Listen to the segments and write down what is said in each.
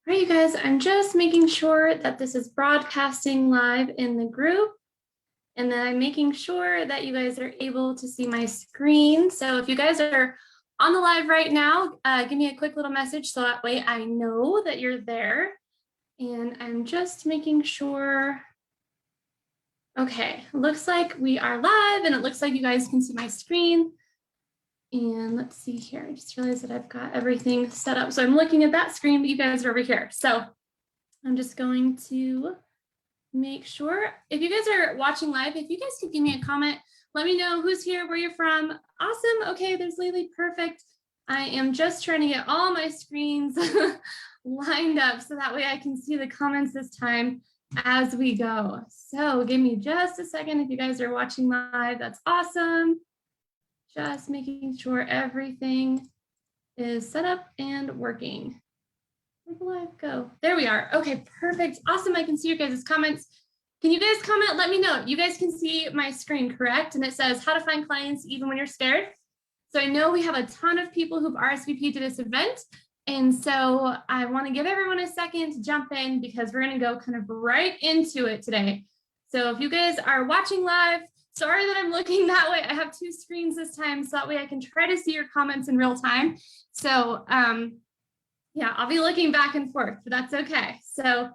All right, you guys, I'm just making sure that this is broadcasting live in the group. And then I'm making sure that you guys are able to see my screen. So if you guys are on the live right now, give me a quick little message so that way I know that you're there. And I'm just making sure. Okay, looks like we are live and it looks like you guys can see my screen. And let's see here. I just realized that I've got everything set up. So I'm looking at that screen, but you guys are over here. So I'm just going to make sure. If you guys are watching live, if you guys could give me a comment, let me know who's here, where you're from. Awesome. Okay, there's Lily. Perfect. I am just trying to get all my screens lined up so that way I can see the comments this time as we go. So give me just a second if you guys are watching live. That's awesome. Just making sure everything is set up and working. Where'd the live go? There we are. Okay, perfect. Awesome. I can see your guys' comments. Can you guys comment? Let me know. You guys can see my screen, correct? And it says how to find clients even when you're scared. So I know we have a ton of people who've RSVP'd to this event. And so I want to give everyone a second to jump in because we're going to go kind of right into it today. So if you guys are watching live, sorry that I'm looking that way. I have two screens this time, so that way I can try to see your comments in real time. So yeah, I'll be looking back and forth, but that's okay. So,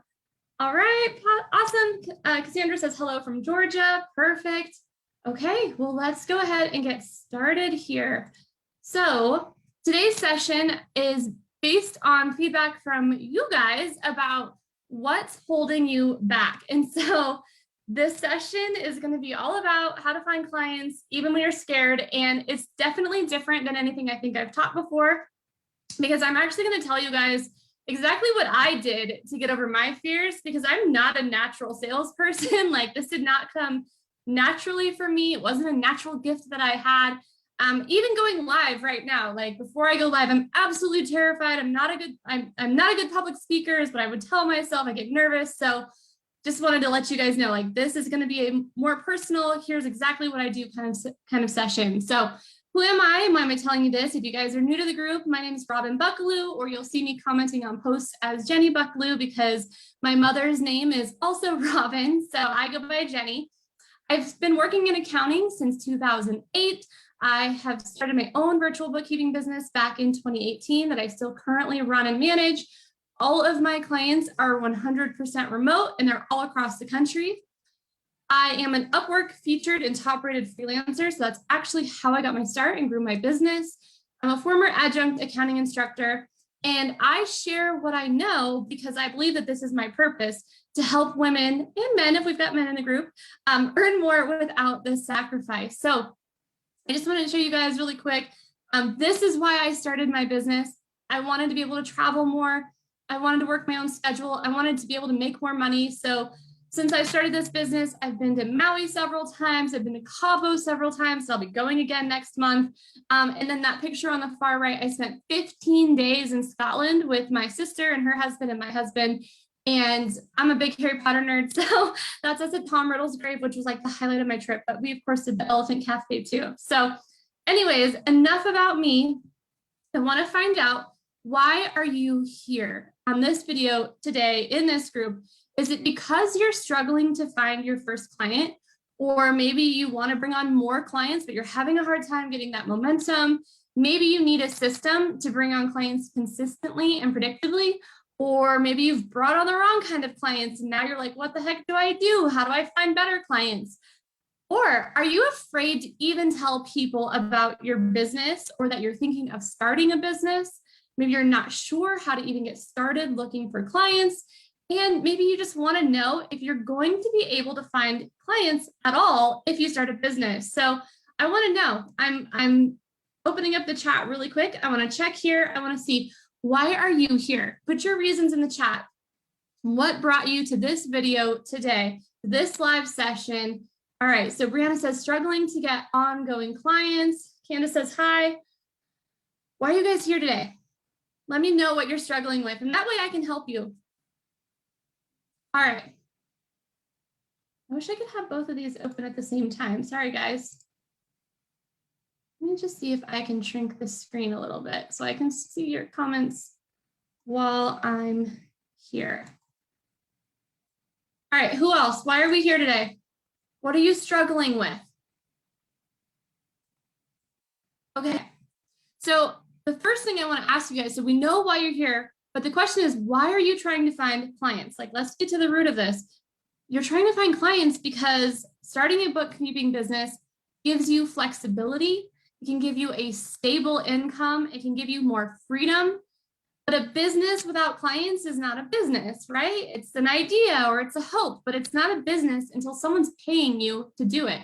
all right, awesome. Cassandra says hello from Georgia. Perfect. Okay, well, let's go ahead and get started here. So today's session is based on feedback from you guys about what's holding you back. And so this session is going to be all about how to find clients even when you're scared. And it's definitely different than anything I think I've taught before, because I'm actually going to tell you guys exactly what I did to get over my fears, because I'm not a natural salesperson. Like, this did not come naturally for me. It wasn't a natural gift that I had. Even going live right now, like before I go live, I'm absolutely terrified. I'm not a good public speaker, but I would tell myself I get nervous. So just wanted to let you guys know, like, this is going to be a more personal, here's exactly what I do kind of session. So who am I and why am I telling you this? If you guys are new to the group, my name is Robin Buckaloo, or you'll see me commenting on posts as Jenny Buckaloo because my mother's name is also Robin, so I go by Jenny. I've been working in accounting since 2008. I have started my own virtual bookkeeping business back in 2018 that I still currently run and manage. All of my clients are 100% remote and they're all across the country. I am an Upwork featured and top rated freelancer. So that's actually how I got my start and grew my business. I'm a former adjunct accounting instructor, and I share what I know because I believe that this is my purpose, to help women and men, if we've got men in the group, earn more without the sacrifice. So I just wanted to show you guys really quick. This is why I started my business. I wanted to be able to travel more. I wanted to work my own schedule. I wanted to be able to make more money. So since I started this business, I've been to Maui several times. I've been to Cabo several times. So I'll be going again next month. And then that picture on the far right, I spent 15 days in Scotland with my sister and her husband and my husband. And I'm a big Harry Potter nerd. So that's us at Tom Riddle's grave, which was like the highlight of my trip. But we, of course, did the Elephant Cafe too. So anyways, enough about me. I want to find out, why are you here on this video today in this group? Is it because you're struggling to find your first client? Or maybe you want to bring on more clients, but you're having a hard time getting that momentum. Maybe you need a system to bring on clients consistently and predictably. Or maybe you've brought on the wrong kind of clients and now you're like, what the heck do I do? How do I find better clients? Or are you afraid to even tell people about your business, or that you're thinking of starting a business? Maybe you're not sure how to even get started looking for clients. And maybe you just want to know if you're going to be able to find clients at all if you start a business. So I want to know. I'm opening up the chat really quick. I want to check here. I want to see, why are you here? Put your reasons in the chat. What brought you to this video today, this live session? All right, so Brianna says, struggling to get ongoing clients. Candace says, hi. Why are you guys here today? Let me know what you're struggling with, and that way I can help you. All right. I wish I could have both of these open at the same time. Sorry, guys. Let me just see if I can shrink the screen a little bit so I can see your comments while I'm here. All right, who else? Why are we here today? What are you struggling with? Okay, so the first thing I want to ask you guys, so we know why you're here, but the question is, why are you trying to find clients? Like, let's get to the root of this. You're trying to find clients because starting a bookkeeping business gives you flexibility. It can give you a stable income. It can give you more freedom. But a business without clients is not a business, right? It's an idea or it's a hope, but it's not a business until someone's paying you to do it.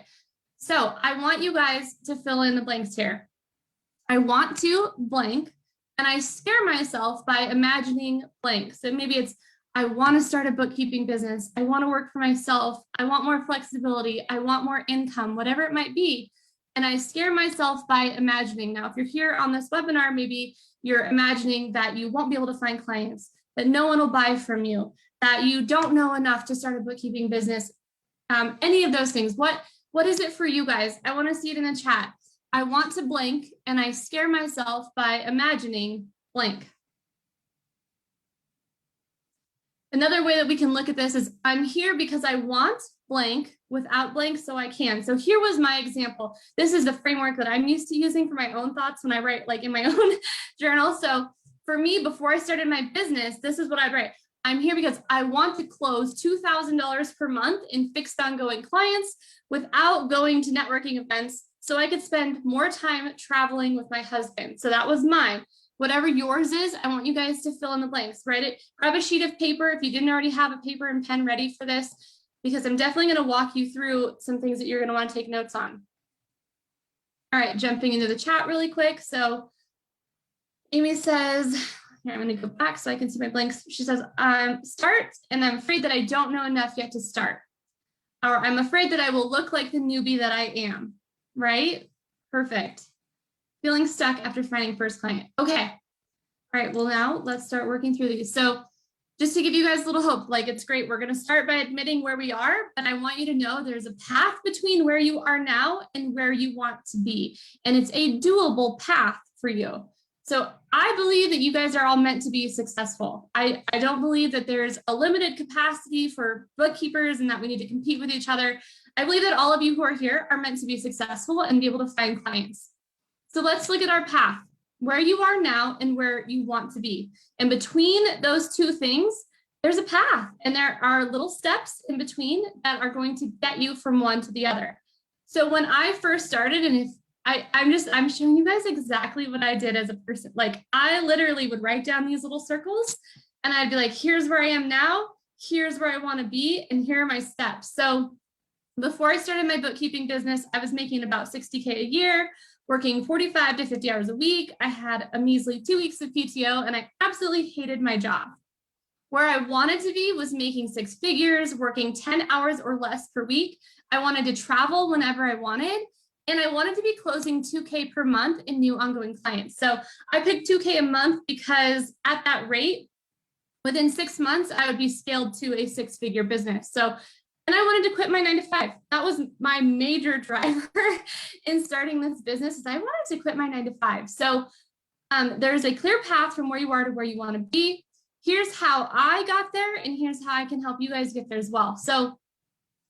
So I want you guys to fill in the blanks here. I want to blank, and I scare myself by imagining blank. So maybe it's, I want to start a bookkeeping business. I want to work for myself. I want more flexibility. I want more income, whatever it might be. And I scare myself by imagining. Now, if you're here on this webinar, maybe you're imagining that you won't be able to find clients, that no one will buy from you, that you don't know enough to start a bookkeeping business. Any of those things. What is it for you guys? I want to see it in the chat. I want to blank, and I scare myself by imagining blank. Another way that we can look at this is, I'm here because I want blank without blank so I can. So here was my example. This is the framework that I'm used to using for my own thoughts when I write like in my own journal. So for me, before I started my business, this is what I'd write. I'm here because I want to close $2,000 per month in fixed ongoing clients without going to networking events, so I could spend more time traveling with my husband. So that was mine. Whatever yours is, I want you guys to fill in the blanks. Write it, grab a sheet of paper if you didn't already have a paper and pen ready for this, because I'm definitely going to walk you through some things that you're going to want to take notes on. All right, jumping into the chat really quick. So Amy says, here, I'm going to go back so I can see my blanks. She says, start, and I'm afraid that I don't know enough yet to start. Or I'm afraid that I will look like the newbie that I am, right? Perfect. Feeling stuck after finding first client. Okay. All right, well now let's start working through these. So just to give you guys a little hope, like it's great. We're going to start by admitting where we are, but I want you to know there's a path between where you are now and where you want to be. And it's a doable path for you. So I believe that you guys are all meant to be successful. I don't believe that there's a limited capacity for bookkeepers and that we need to compete with each other. I believe that all of you who are here are meant to be successful and be able to find clients. So let's look at our path, where you are now and where you want to be. And between those two things, there's a path, and there are little steps in between that are going to get you from one to the other. So when I first started, and if I'm showing you guys exactly what I did as a person. Like I literally would write down these little circles and I'd be like, here's where I am now, here's where I want to be, and here are my steps. So before I started my bookkeeping business, I was making about $60K a year, working 45 to 50 hours a week. I had a measly 2 weeks of PTO, and I absolutely hated my job. Where I wanted to be was making 6 figures, working 10 hours or less per week. I wanted to travel whenever I wanted. And I wanted to be closing 2K per month in new ongoing clients. So I picked 2K a month because at that rate, within 6 months, I would be scaled to a 6-figure business. So, and I wanted to quit my 9-to-5. That was my major driver in starting this business, is I wanted to quit my 9-to-5. So there's a clear path from where you are to where you want to be. Here's how I got there, and here's how I can help you guys get there as well. So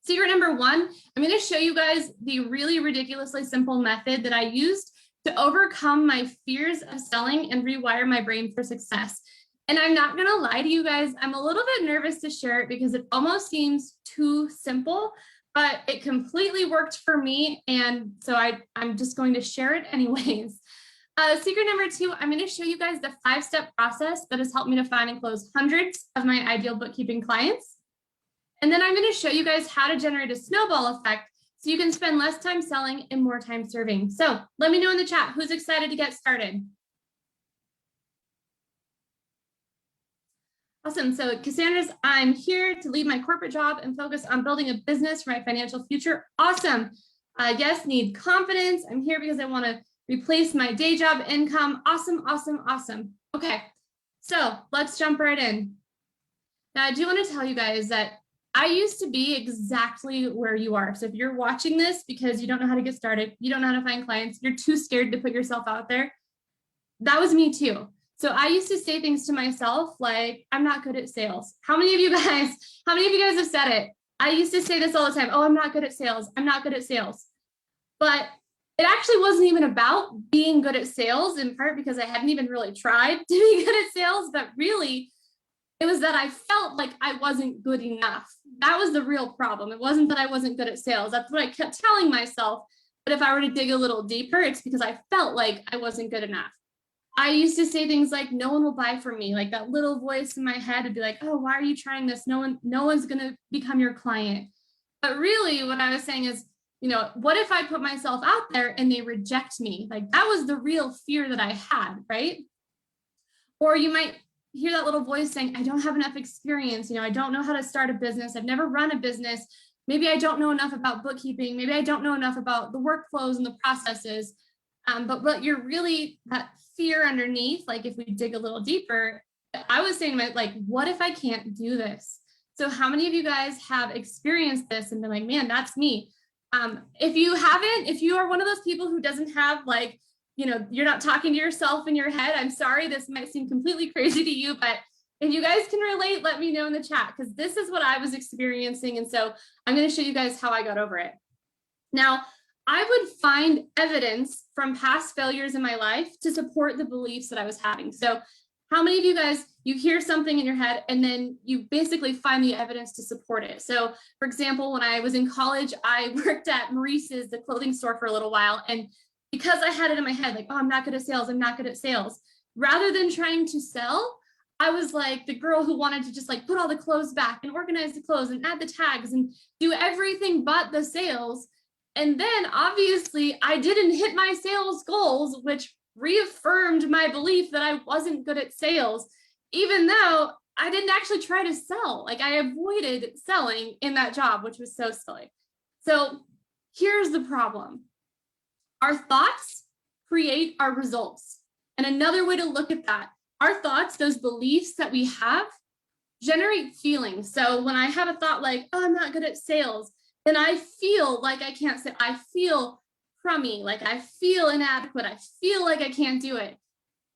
secret number 1, I'm going to show you guys the really ridiculously simple method that I used to overcome my fears of selling and rewire my brain for success. And I'm not going to lie to you guys, I'm a little bit nervous to share it because it almost seems too simple, but it completely worked for me. And so I'm just going to share it anyways. Secret number 2, I'm going to show you guys the 5-step process that has helped me to find and close hundreds of my ideal bookkeeping clients. And then I'm going to show you guys how to generate a snowball effect so you can spend less time selling and more time serving. So let me know in the chat who's excited to get started. Awesome. So Cassandra's, I'm here to leave my corporate job and focus on building a business for my financial future. Awesome. Yes, need confidence. I'm here because I want to replace my day job income. Awesome, awesome, awesome. Okay, so let's jump right in. Now, I do want to tell you guys that I used to be exactly where you are. So if you're watching this because you don't know how to get started, you don't know how to find clients, you're too scared to put yourself out there, that was me too. So I used to say things to myself like, I'm not good at sales. How many of you guys have said it? I used to say this all the time. Oh, I'm not good at sales. I'm not good at sales. But it actually wasn't even about being good at sales, in part because I hadn't even really tried to be good at sales, but really it was that I felt like I wasn't good enough. That was the real problem. It wasn't that I wasn't good at sales. That's what I kept telling myself. But if I were to dig a little deeper, it's because I felt like I wasn't good enough. I used to say things like, no one will buy from me. Like that little voice in my head would be like, oh, why are you trying this? No one's going to become your client. But really what I was saying is, what if I put myself out there and they reject me? Like that was the real fear that I had, right? Or you might hear that little voice saying, I don't have enough experience. I don't know how to start a business. I've never run a business. Maybe I don't know enough about bookkeeping. Maybe I don't know enough about the workflows and the processes. But you're really that fear underneath, like if we dig a little deeper, I was saying like, what if I can't do this? So how many of you guys have experienced this and been like, man, that's me? If you haven't, if you are one of those people who doesn't have like, you're not talking to yourself in your head, I'm sorry, this might seem completely crazy to you, but if you guys can relate, let me know in the chat, because this is what I was experiencing. And so I'm going to show you guys how I got over it. Now, I would find evidence from past failures in my life to support the beliefs that I was having. So how many of you guys, you hear something in your head and then you basically find the evidence to support it? So for example, when I was in college, I worked at Maurice's, the clothing store, for a little while. And because I had it in my head, like, oh, I'm not good at sales, I'm not good at sales. Rather than trying to sell, I was like the girl who wanted to just like put all the clothes back and organize the clothes and add the tags and do everything but the sales. And then obviously I didn't hit my sales goals, which reaffirmed my belief that I wasn't good at sales, even though I didn't actually try to sell. Like I avoided selling in that job, which was so silly. So here's the problem. Our thoughts create our results. And another way to look at that, our thoughts, those beliefs that we have, generate feelings. So when I have a thought like, oh, I'm not good at sales, then I feel like I can't say, I feel crummy, like I feel inadequate, I feel like I can't do it.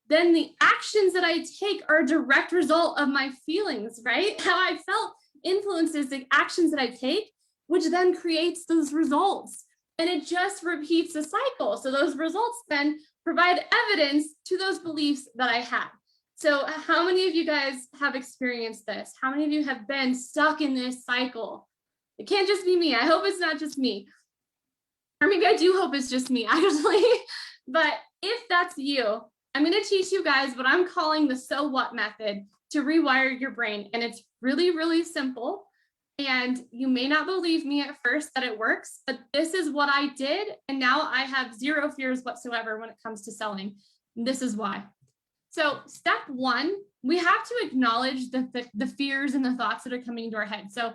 Then the actions that I take are a direct result of my feelings, right? How I felt influences the actions that I take, which then creates those results. And it just repeats the cycle. So those results then provide evidence to those beliefs that I had. So how many of you guys have experienced this? How many of you have been stuck in this cycle? It can't just be me. I hope it's not just me. Or maybe I do hope it's just me, actually. But if that's you, I'm going to teach you guys what I'm calling the so what method to rewire your brain. And it's really, really simple. And you may not believe me at first that it works, but this is what I did. And now I have zero fears whatsoever when it comes to selling. And this is why. So step one, we have to acknowledge the fears and the thoughts that are coming into our head. So,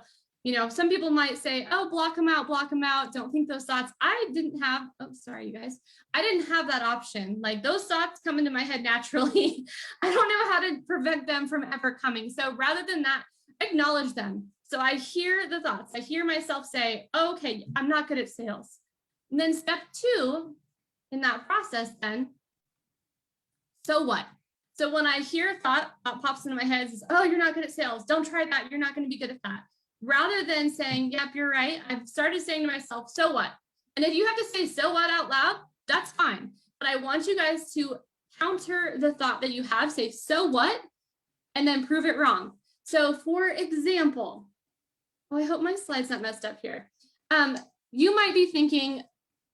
some people might say, oh, block them out. Don't think those thoughts. I didn't have, oh, sorry, you guys. I didn't have that option. Like those thoughts come into my head naturally. I don't know how to prevent them from ever coming. So rather than that, acknowledge them. So I hear the thoughts. I hear myself say, oh, okay, I'm not good at sales. And then step two in that process then, so what? So when I hear a thought pops into my head, says, oh, you're not good at sales. Don't try that. You're not going to be good at that. Rather than saying, yep, you're right. I've started saying to myself, so what? And if you have to say so what out loud, that's fine. But I want you guys to counter the thought that you have, say, so what? And then prove it wrong. So for example, oh, I hope my slide's not messed up here. You might be thinking,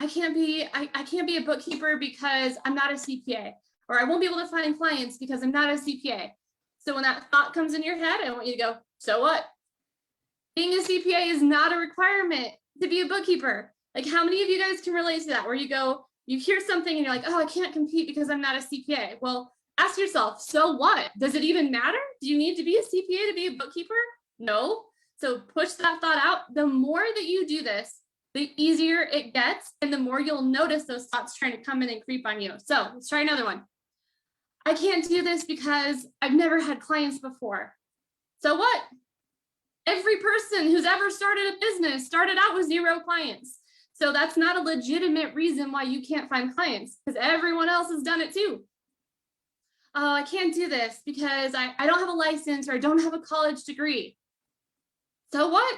I can't be a bookkeeper because I'm not a CPA, or I won't be able to find clients because I'm not a CPA. So when that thought comes in your head, I want you to go, so what? Being a CPA is not a requirement to be a bookkeeper. Like how many of you guys can relate to that, where you go, you hear something and you're like, oh, I can't compete because I'm not a CPA. Well, ask yourself, so what? Does it even matter? Do you need to be a CPA to be a bookkeeper? No. So push that thought out. The more that you do this, the easier it gets, and the more you'll notice those thoughts trying to come in and creep on you. So let's try another one. I can't do this because I've never had clients before. So what? Every person who's ever started a business started out with 0 clients. So that's not a legitimate reason why you can't find clients, because everyone else has done it too. oh, I can't do this because I don't have a license or I don't have a college degree. So what?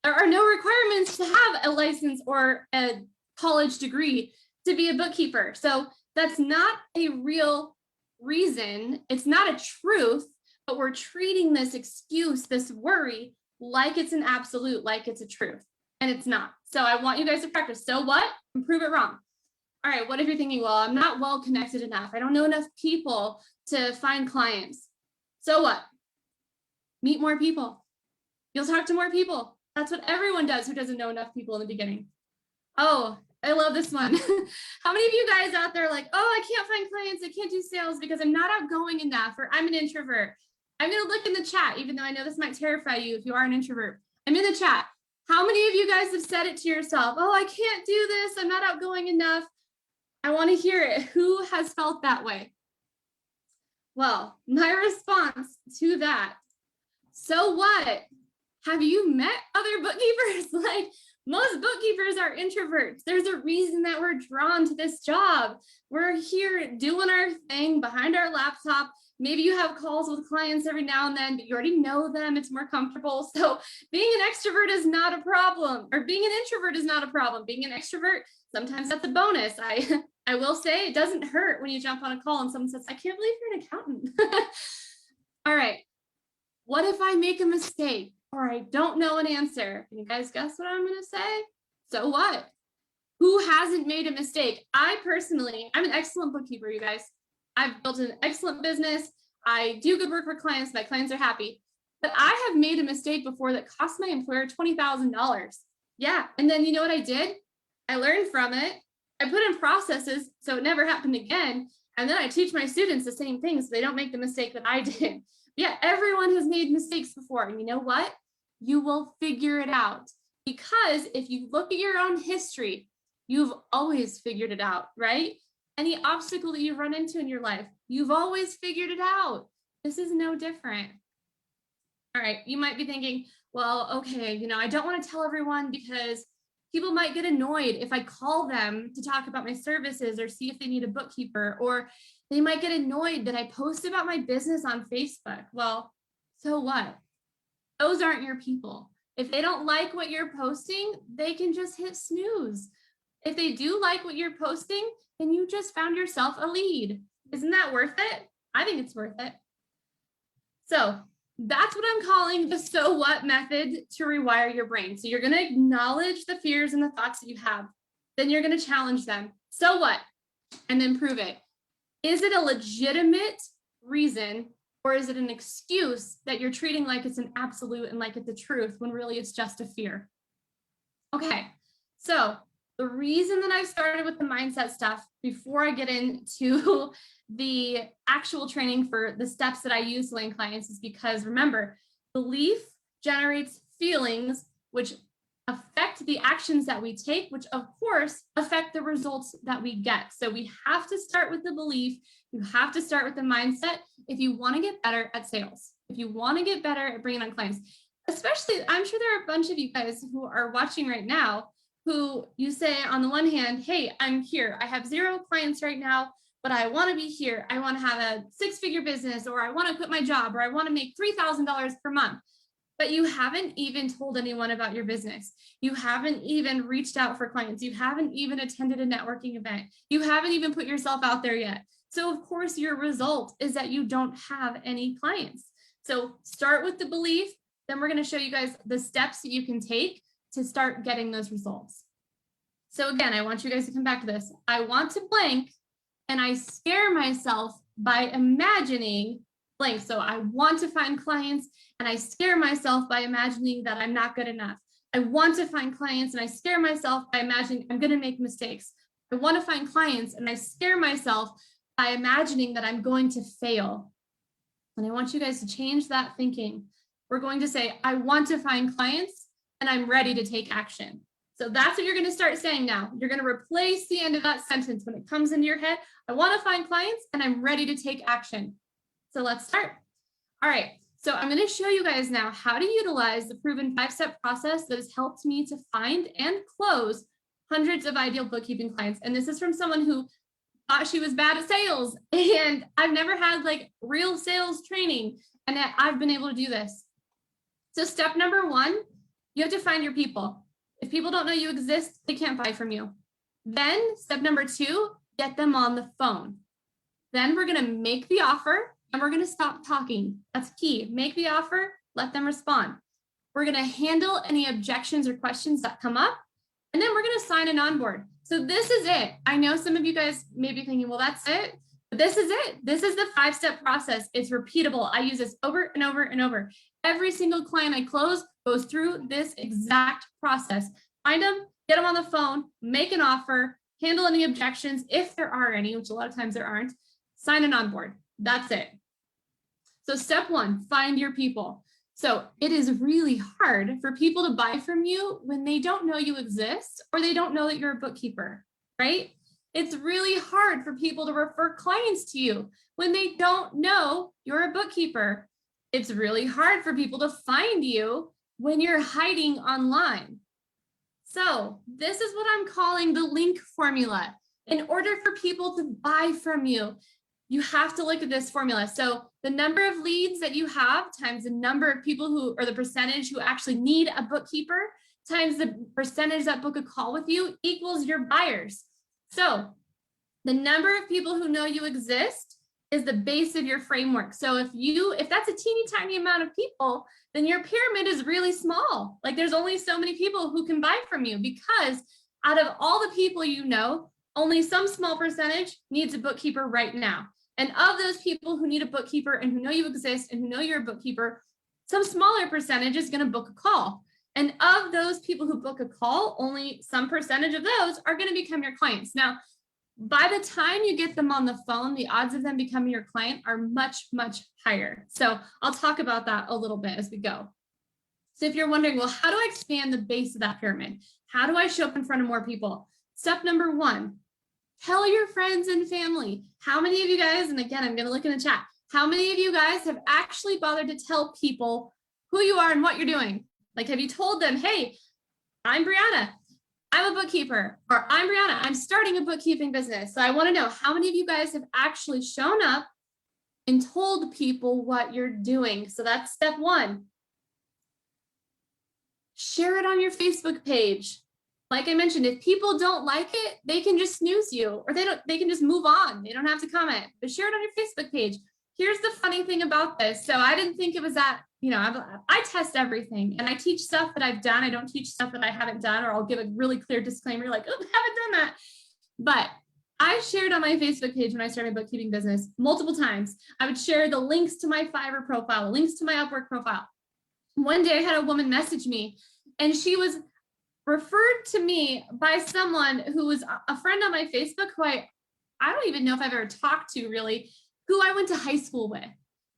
There are no requirements to have a license or a college degree to be a bookkeeper. So that's not a real reason. It's not a truth, but we're treating this excuse, this worry, like it's an absolute, like it's a truth, and it's not. So I want you guys to practice. So what? And prove it wrong. All right, what if you're thinking, well, I'm not well connected enough. I don't know enough people to find clients. So what? Meet more people. You'll talk to more people. That's what everyone does who doesn't know enough people in the beginning. Oh, I love this one. How many of you guys out there are like, oh, I can't find clients, I can't do sales because I'm not outgoing enough, or I'm an introvert? I'm going to look in the chat, even though I know this might terrify you if you are an introvert. I'm in the chat. How many of you guys have said it to yourself? Oh, I can't do this. I'm not outgoing enough. I want to hear it. Who has felt that way? Well, my response to that, so what? Have you met other bookkeepers? Like, most bookkeepers are introverts. There's a reason that we're drawn to this job. We're here doing our thing behind our laptop. Maybe you have calls with clients every now and then, but you already know them. It's more comfortable. So being an extrovert is not a problem, or being an introvert is not a problem. Being an extrovert, sometimes that's a bonus. I will say it doesn't hurt when you jump on a call and someone says, I can't believe you're an accountant. All right. What if I make a mistake or I don't know an answer? Can you guys guess what I'm going to say? So what? Who hasn't made a mistake? I'm an excellent bookkeeper, you guys. I've built an excellent business. I do good work for clients. My clients are happy. But I have made a mistake before that cost my employer $20,000. Yeah. And then you know what I did? I learned from it. I put in processes so it never happened again. And then I teach my students the same thing so they don't make the mistake that I did. Yeah, everyone has made mistakes before. And you know what? You will figure it out. Because if you look at your own history, you've always figured it out, right? Any obstacle that you run into in your life, you've always figured it out. This is no different. All right, you might be thinking, well, okay, I don't want to tell everyone because people might get annoyed if I call them to talk about my services or see if they need a bookkeeper, or they might get annoyed that I post about my business on Facebook. Well, so what? Those aren't your people. If they don't like what you're posting, they can just hit snooze. If they do like what you're posting, then you just found yourself a lead. Isn't that worth it? I think it's worth it. So that's what I'm calling the so what method to rewire your brain. So you're going to acknowledge the fears and the thoughts that you have. Then you're going to challenge them. So what? And then prove it. Is it a legitimate reason, or is it an excuse that you're treating like it's an absolute and like it's the truth when really it's just a fear? Okay, so the reason that I started with the mindset stuff before I get into the actual training for the steps that I use to land clients is because, remember, belief generates feelings, which affect the actions that we take, which of course affect the results that we get. So we have to start with the belief. You have to start with the mindset if you want to get better at sales, if you want to get better at bringing on clients. Especially, I'm sure there are a bunch of you guys who are watching right now who you say on the one hand, hey, I'm here. I have 0 clients right now, but I want to be here. I want to have a 6-figure business, or I want to quit my job, or I want to make $3,000 per month. But you haven't even told anyone about your business. You haven't even reached out for clients. You haven't even attended a networking event. You haven't even put yourself out there yet. So of course your result is that you don't have any clients. So start with the belief. Then we're going to show you guys the steps that you can take to start getting those results. So again, I want you guys to come back to this. I want to blank, and I scare myself by imagining blank. So I want to find clients, and I scare myself by imagining that I'm not good enough. I want to find clients, and I scare myself by imagining I'm going to make mistakes. I want to find clients, and I scare myself by imagining that I'm going to fail. And I want you guys to change that thinking. We're going to say, I want to find clients, and I'm ready to take action. So that's what you're going to start saying now. You're going to replace the end of that sentence when it comes into your head. I want to find clients, and I'm ready to take action. So let's start. All right. So I'm going to show you guys now how to utilize the proven 5-step process that has helped me to find and close hundreds of ideal bookkeeping clients. And this is from someone who thought she was bad at sales, and I've never had like real sales training, and I've been able to do this. So step number one, you have to find your people. If people don't know you exist, they can't buy from you. Then step number two, get them on the phone. Then we're going to make the offer and we're going to stop talking. That's key. Make the offer, let them respond. We're going to handle any objections or questions that come up, and then we're going to sign an onboard. So this is it. I know some of you guys may be thinking, well, that's it. But this is it. This is the 5-step process. It's repeatable. I use this over and over and over. Every single client I close goes through this exact process. Find them, get them on the phone, make an offer, handle any objections if there are any, which a lot of times there aren't, sign an onboard. That's it. So step one, find your people. So it is really hard for people to buy from you when they don't know you exist or they don't know that you're a bookkeeper, right? It's really hard for people to refer clients to you when they don't know you're a bookkeeper. It's really hard for people to find you when you're hiding online. So this is what I'm calling the link formula. In order for people to buy from you, you have to look at this formula. So the number of leads that you have times the number of people who, or the percentage who actually need a bookkeeper, times the percentage that book a call with you equals your buyers. So the number of people who know you exist is the base of your framework. So if that's a teeny tiny amount of people, then your pyramid is really small. Like there's only so many people who can buy from you, because out of all the people you know, only some small percentage needs a bookkeeper right now. And of those people who need a bookkeeper and who know you exist and who know you're a bookkeeper, some smaller percentage is going to book a call. And of those people who book a call, only some percentage of those are going to become your clients. Now, by the time you get them on the phone, the odds of them becoming your client are much, much higher. So I'll talk about that a little bit as we go. So if you're wondering, well, how do I expand the base of that pyramid? How do I show up in front of more people? Step number one, tell your friends and family. How many of you guys, and again, I'm going to look in the chat, how many of you guys have actually bothered to tell people who you are and what you're doing? Like, have you told them, hey, I'm Brianna, I'm a bookkeeper, or I'm Brianna, I'm starting a bookkeeping business. So I want to know how many of you guys have actually shown up and told people what you're doing. So that's step one. Share it on your Facebook page. Like I mentioned, if people don't like it, they can just snooze you, or they can just move on. They don't have to comment, but share it on your Facebook page. Here's the funny thing about this. So I didn't think it was that, I test everything and I teach stuff that I've done. I don't teach stuff that I haven't done, or I'll give a really clear disclaimer like, oh, I haven't done that. But I shared on my Facebook page when I started my bookkeeping business multiple times. I would share the links to my Fiverr profile, links to my Upwork profile. One day I had a woman message me, and she was referred to me by someone who was a friend on my Facebook who I don't even know if I've ever talked to really, who I went to high school with.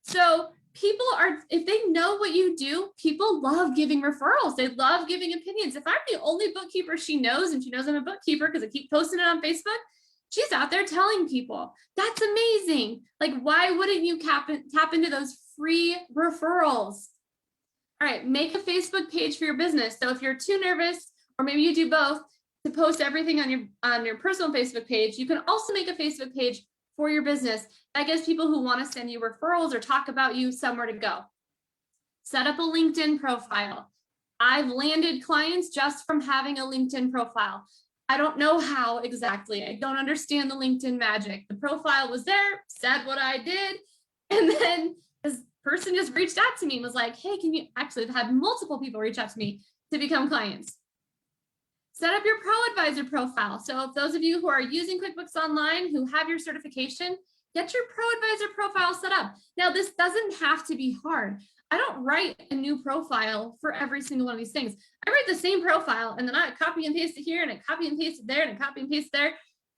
So people if they know what you do, people love giving referrals. They love giving opinions. If I'm the only bookkeeper she knows, and she knows I'm a bookkeeper because I keep posting it on Facebook, she's out there telling people. That's amazing. Like, why wouldn't you tap into those free referrals? All right, make a Facebook page for your business. So if you're too nervous, or maybe you do both, to post everything on your personal Facebook page, you can also make a Facebook page for your business. That gives people who want to send you referrals or talk about you somewhere to go. Set up a LinkedIn profile. I've landed clients just from having a LinkedIn profile. I don't know how exactly. I don't understand the LinkedIn magic. The profile was there, said what I did, and then this person just reached out to me and was like, hey, can you, actually I've had multiple people reach out to me to become clients. Set up your Pro Advisor profile. So if those of you who are using QuickBooks Online, who have your certification, get your Pro Advisor profile set up. Now, this doesn't have to be hard. I don't write a new profile for every single one of these things. I write the same profile, and then I copy and paste it here, and I copy and paste it there, and I copy and paste there.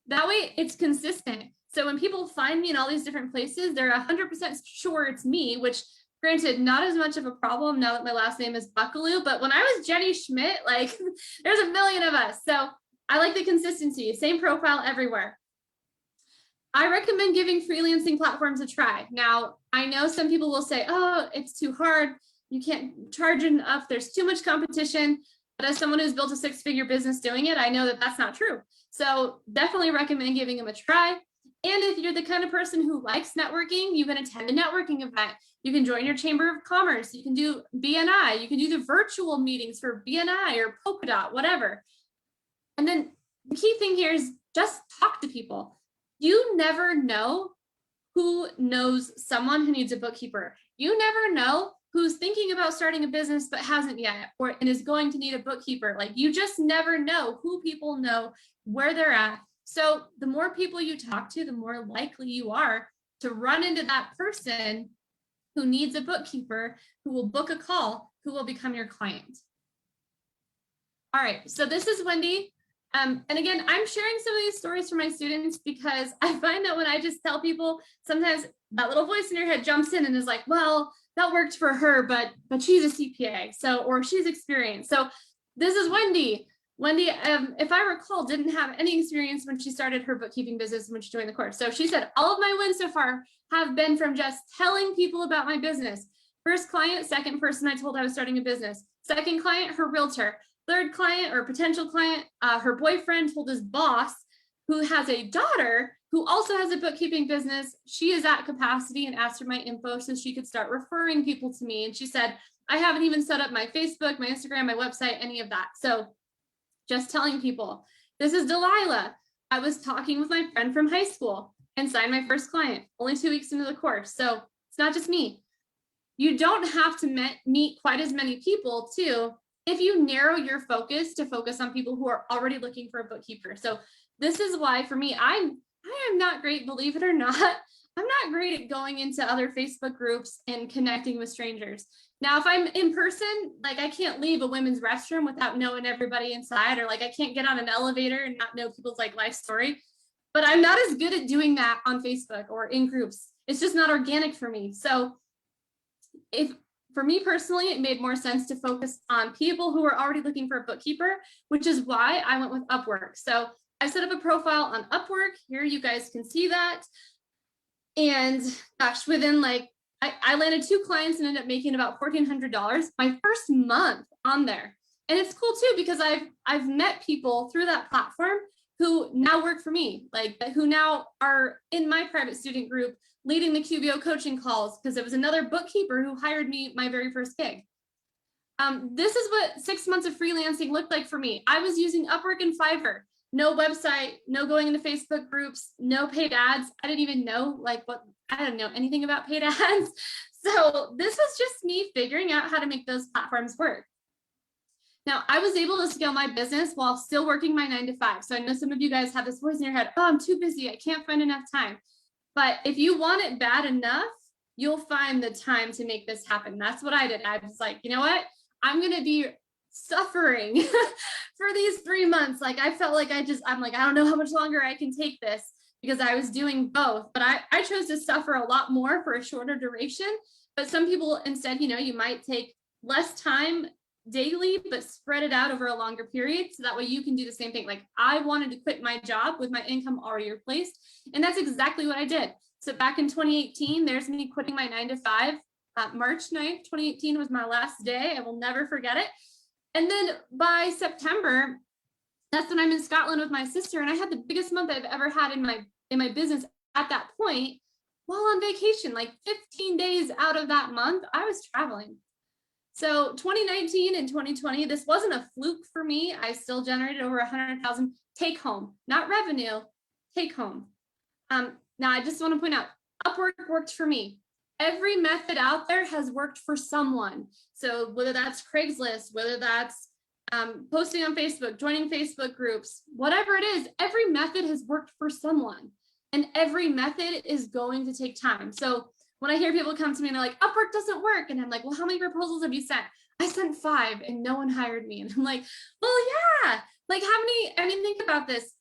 That way it's consistent. So when people find me in all these different places, they're 100% sure it's me, which granted, not as much of a problem now that my last name is Buckaloo, but when I was Jenny Schmidt, like there's a million of us. So I like the consistency, same profile everywhere. I recommend giving freelancing platforms a try. Now, I know some people will say, oh, it's too hard. You can't charge enough. There's too much competition. But as someone who's built a 6-figure business doing it, I know that that's not true. So definitely recommend giving them a try. And if you're the kind of person who likes networking, you can attend a networking event. You can join your Chamber of Commerce. You can do BNI. You can do the virtual meetings for BNI or Polka Dot, whatever. And then the key thing here is just talk to people. You never know who knows someone who needs a bookkeeper. You never know who's thinking about starting a business but hasn't yet, and is going to need a bookkeeper. Like, you just never know who people know, where they're at. So the more people you talk to, the more likely you are to run into that person who needs a bookkeeper, who will book a call, who will become your client. All right, so this is Wendy. And again, I'm sharing some of these stories for my students because I find that when I just tell people, sometimes that little voice in your head jumps in and is like, well, that worked for her, but she's a CPA, so, or she's experienced. So this is Wendy. Wendy, if I recall, didn't have any experience when she started her bookkeeping business when she joined the course. So she said, all of my wins so far have been from just telling people about my business. First client, second person I told I was starting a business. Second client, her realtor. Third client or potential client, her boyfriend told his boss, who has a daughter who also has a bookkeeping business. She is at capacity and asked for my info so she could start referring people to me. And she said, I haven't even set up my Facebook, my Instagram, my website, any of that. So just telling people. This is Delilah. I was talking with my friend from high school and signed my first client only 2 weeks into the course. So it's not just me. You don't have to meet quite as many people too if you narrow your focus to focus on people who are already looking for a bookkeeper. So this is why for me, I am not great, believe it or not. I'm not great at going into other Facebook groups and connecting with strangers. Now, if I'm in person, like I can't leave a women's restroom without knowing everybody inside, or like I can't get on an elevator and not know people's like life story. But I'm not as good at doing that on Facebook or in groups. It's just not organic for me. So for me personally, it made more sense to focus on people who are already looking for a bookkeeper, which is why I went with Upwork. So I set up a profile on Upwork. Here you guys can see that. And gosh, within like, I landed 2 clients and ended up making about $1,400 my first month on there. And it's cool too, because I've met people through that platform who now work for me, like who now are in my private student group leading the QBO coaching calls, because it was another bookkeeper who hired me my very first gig. This is what 6 months of freelancing looked like for me. I was using Upwork and Fiverr. No website, no going into Facebook groups, no paid ads. I didn't even know I didn't know anything about paid ads. So this was just me figuring out how to make those platforms work. Now, I was able to scale my business while still working my 9 to 5. So I know some of you guys have this voice in your head, oh, I'm too busy, I can't find enough time. But if you want it bad enough, you'll find the time to make this happen. That's what I did. I was like, you know what? I'm going to be suffering for these 3 months. Like I felt like I'm like, I don't know how much longer I can take this, because I was doing both, but I chose to suffer a lot more for a shorter duration. But some people instead, you might take less time daily, but spread it out over a longer period. So that way you can do the same thing. Like I wanted to quit my job with my income already replaced. And that's exactly what I did. So back in 2018, there's me quitting my 9 to 5. March 9th, 2018 was my last day. I will never forget it. And then by September, that's when I'm in Scotland with my sister. And I had the biggest month I've ever had in my business at that point while on vacation. Like 15 days out of that month, I was traveling. So 2019 and 2020, this wasn't a fluke for me. I still generated over 100,000 take home, not revenue, take home. Now I just want to point out, Upwork worked for me. Every method out there has worked for someone. So whether that's Craigslist, whether that's posting on Facebook, joining Facebook groups, whatever it is, every method has worked for someone. And every method is going to take time. So when I hear people come to me and they're like, Upwork doesn't work. And I'm like, well, how many proposals have you sent? I sent 5 and no one hired me. And I'm like, well, yeah, like think about this.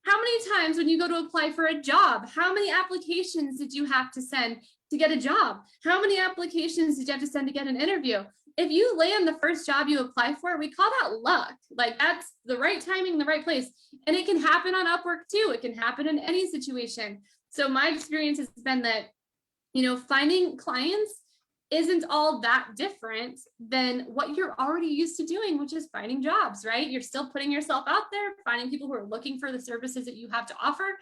How many times when you go to apply for a job, how many applications did you have to send to get a job? How many applications did you have to send to get an interview? If you land the first job you apply for, we call that luck. Like that's the right timing, the right place. And it can happen on Upwork too. It can happen in any situation. So my experience has been that, finding clients isn't all that different than what you're already used to doing, which is finding jobs, right? You're still putting yourself out there, finding people who are looking for the services that you have to offer.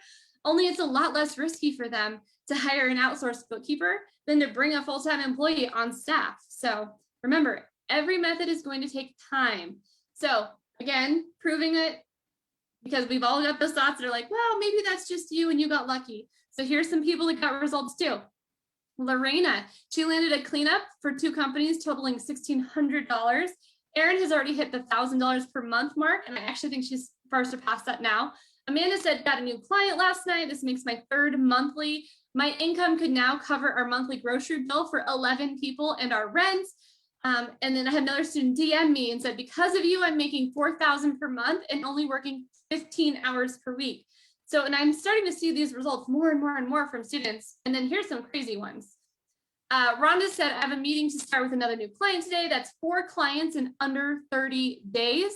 only it's a lot less risky for them to hire an outsourced bookkeeper than to bring a full-time employee on staff. So remember, every method is going to take time. So again, proving it, because we've all got those thoughts that are like, well, maybe that's just you and you got lucky. So here's some people that got results too. Lorena, she landed a cleanup for 2 companies totaling $1,600. Erin has already hit the $1,000 per month mark, and I actually think she's far surpassed that now. Amanda said, got a new client last night. This makes my 3rd monthly. My income could now cover our monthly grocery bill for 11 people and our rent. And then I had another student DM me and said, because of you, I'm making $4,000 per month and only working 15 hours per week. So, and I'm starting to see these results more and more and more from students. And then here's some crazy ones. Rhonda said, I have a meeting to start with another new client today. That's 4 clients in under 30 days.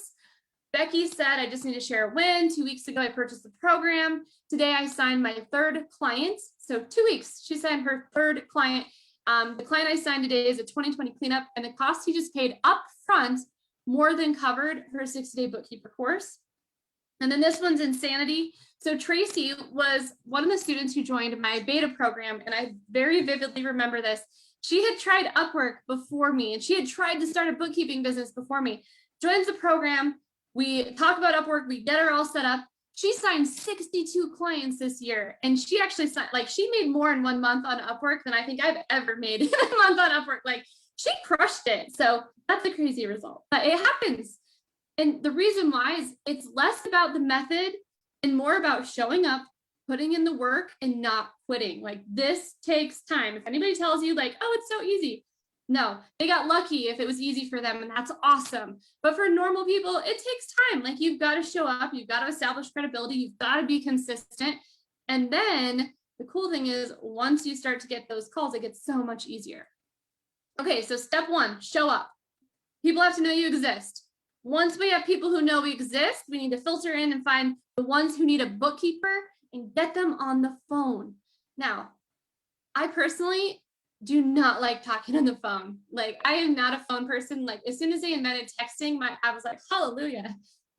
Becky said, I just need to share a win. 2 weeks ago, I purchased the program. Today, I signed my 3rd client. So 2 weeks, she signed her 3rd client. The client I signed today is a 2020 cleanup, and the cost he just paid up front more than covered her 60-day bookkeeper course. And then this one's insanity. So Tracy was one of the students who joined my beta program, and I very vividly remember this. She had tried Upwork before me, and she had tried to start a bookkeeping business before me. Joins the program, we talk about Upwork, we get her all set up. She signed 62 clients this year, and she actually signed, like, she made more in 1 month on Upwork than I think I've ever made in a month on Upwork. Like, she crushed it. So that's a crazy result, but it happens. And the reason why is it's less about the method and more about showing up, putting in the work, and not quitting. Like, this takes time. If anybody tells you like, oh, it's so easy, no, they got lucky if it was easy for them, and that's awesome. But for normal people, it takes time. Like, you've got to show up, you've got to establish credibility, you've got to be consistent. And then the cool thing is, once you start to get those calls, it gets so much easier. Okay, so step 1, show up. People have to know you exist. Once we have people who know we exist, we need to filter in and find the ones who need a bookkeeper and get them on the phone. Now, I personally do not like talking on the phone. Like, I am not a phone person. Like, as soon as they invented texting, I was like, hallelujah.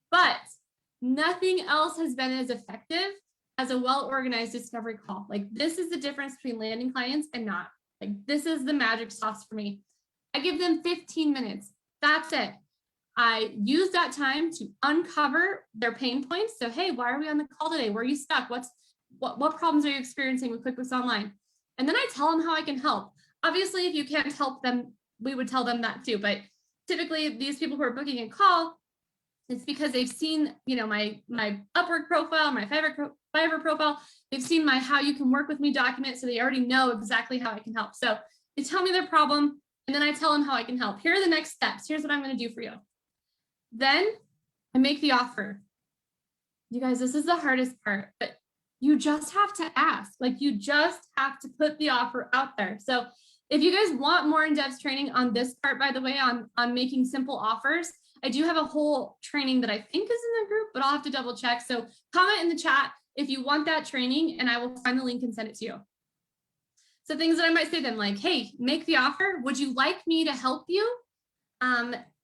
But nothing else has been as effective as a well-organized discovery call. Like, this is the difference between landing clients and not. Like, this is the magic sauce for me. I give them 15 minutes. That's it. I use that time to uncover their pain points. So, hey, why are we on the call today? Where are you stuck? What problems are you experiencing with QuickBooks Online? And then I tell them how I can help. Obviously, if you can't help them, we would tell them that too. But typically, these people who are booking a call, it's because they've seen, you know, my Upwork profile, my Fiverr profile. They've seen my how you can work with me document, so they already know exactly how I can help. So they tell me their problem, and then I tell them how I can help. Here are the next steps. Here's what I'm going to do for you. Then I make the offer. You guys, this is the hardest part, but you just have to ask. Like, you just have to put the offer out there. So if you guys want more in-depth training on this part, by the way, on making simple offers, I do have a whole training that I think is in the group, but I'll have to double check. So comment in the chat if you want that training, and I will find the link and send it to you. So things that I might say to them, like, hey, make the offer. Would you like me to help you?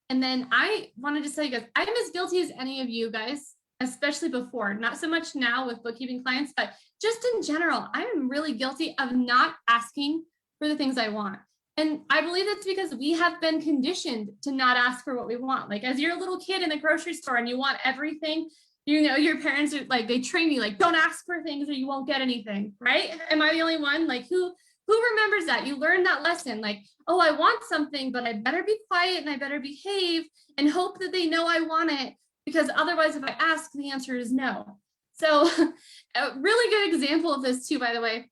And then I wanted to tell you guys, I'm as guilty as any of you guys, especially before, not so much now with bookkeeping clients, but just in general, I'm really guilty of not asking for the things I want. And I believe that's because we have been conditioned to not ask for what we want. Like, as you're a little kid in the grocery store and you want everything, you know, your parents are like, they train you like, don't ask for things or you won't get anything, right? Am I the only one? Like, who remembers that? You learned that lesson, like, oh, I want something, but I better be quiet and I better behave and hope that they know I want it, because otherwise, if I ask, the answer is no. So a really good example of this too, by the way.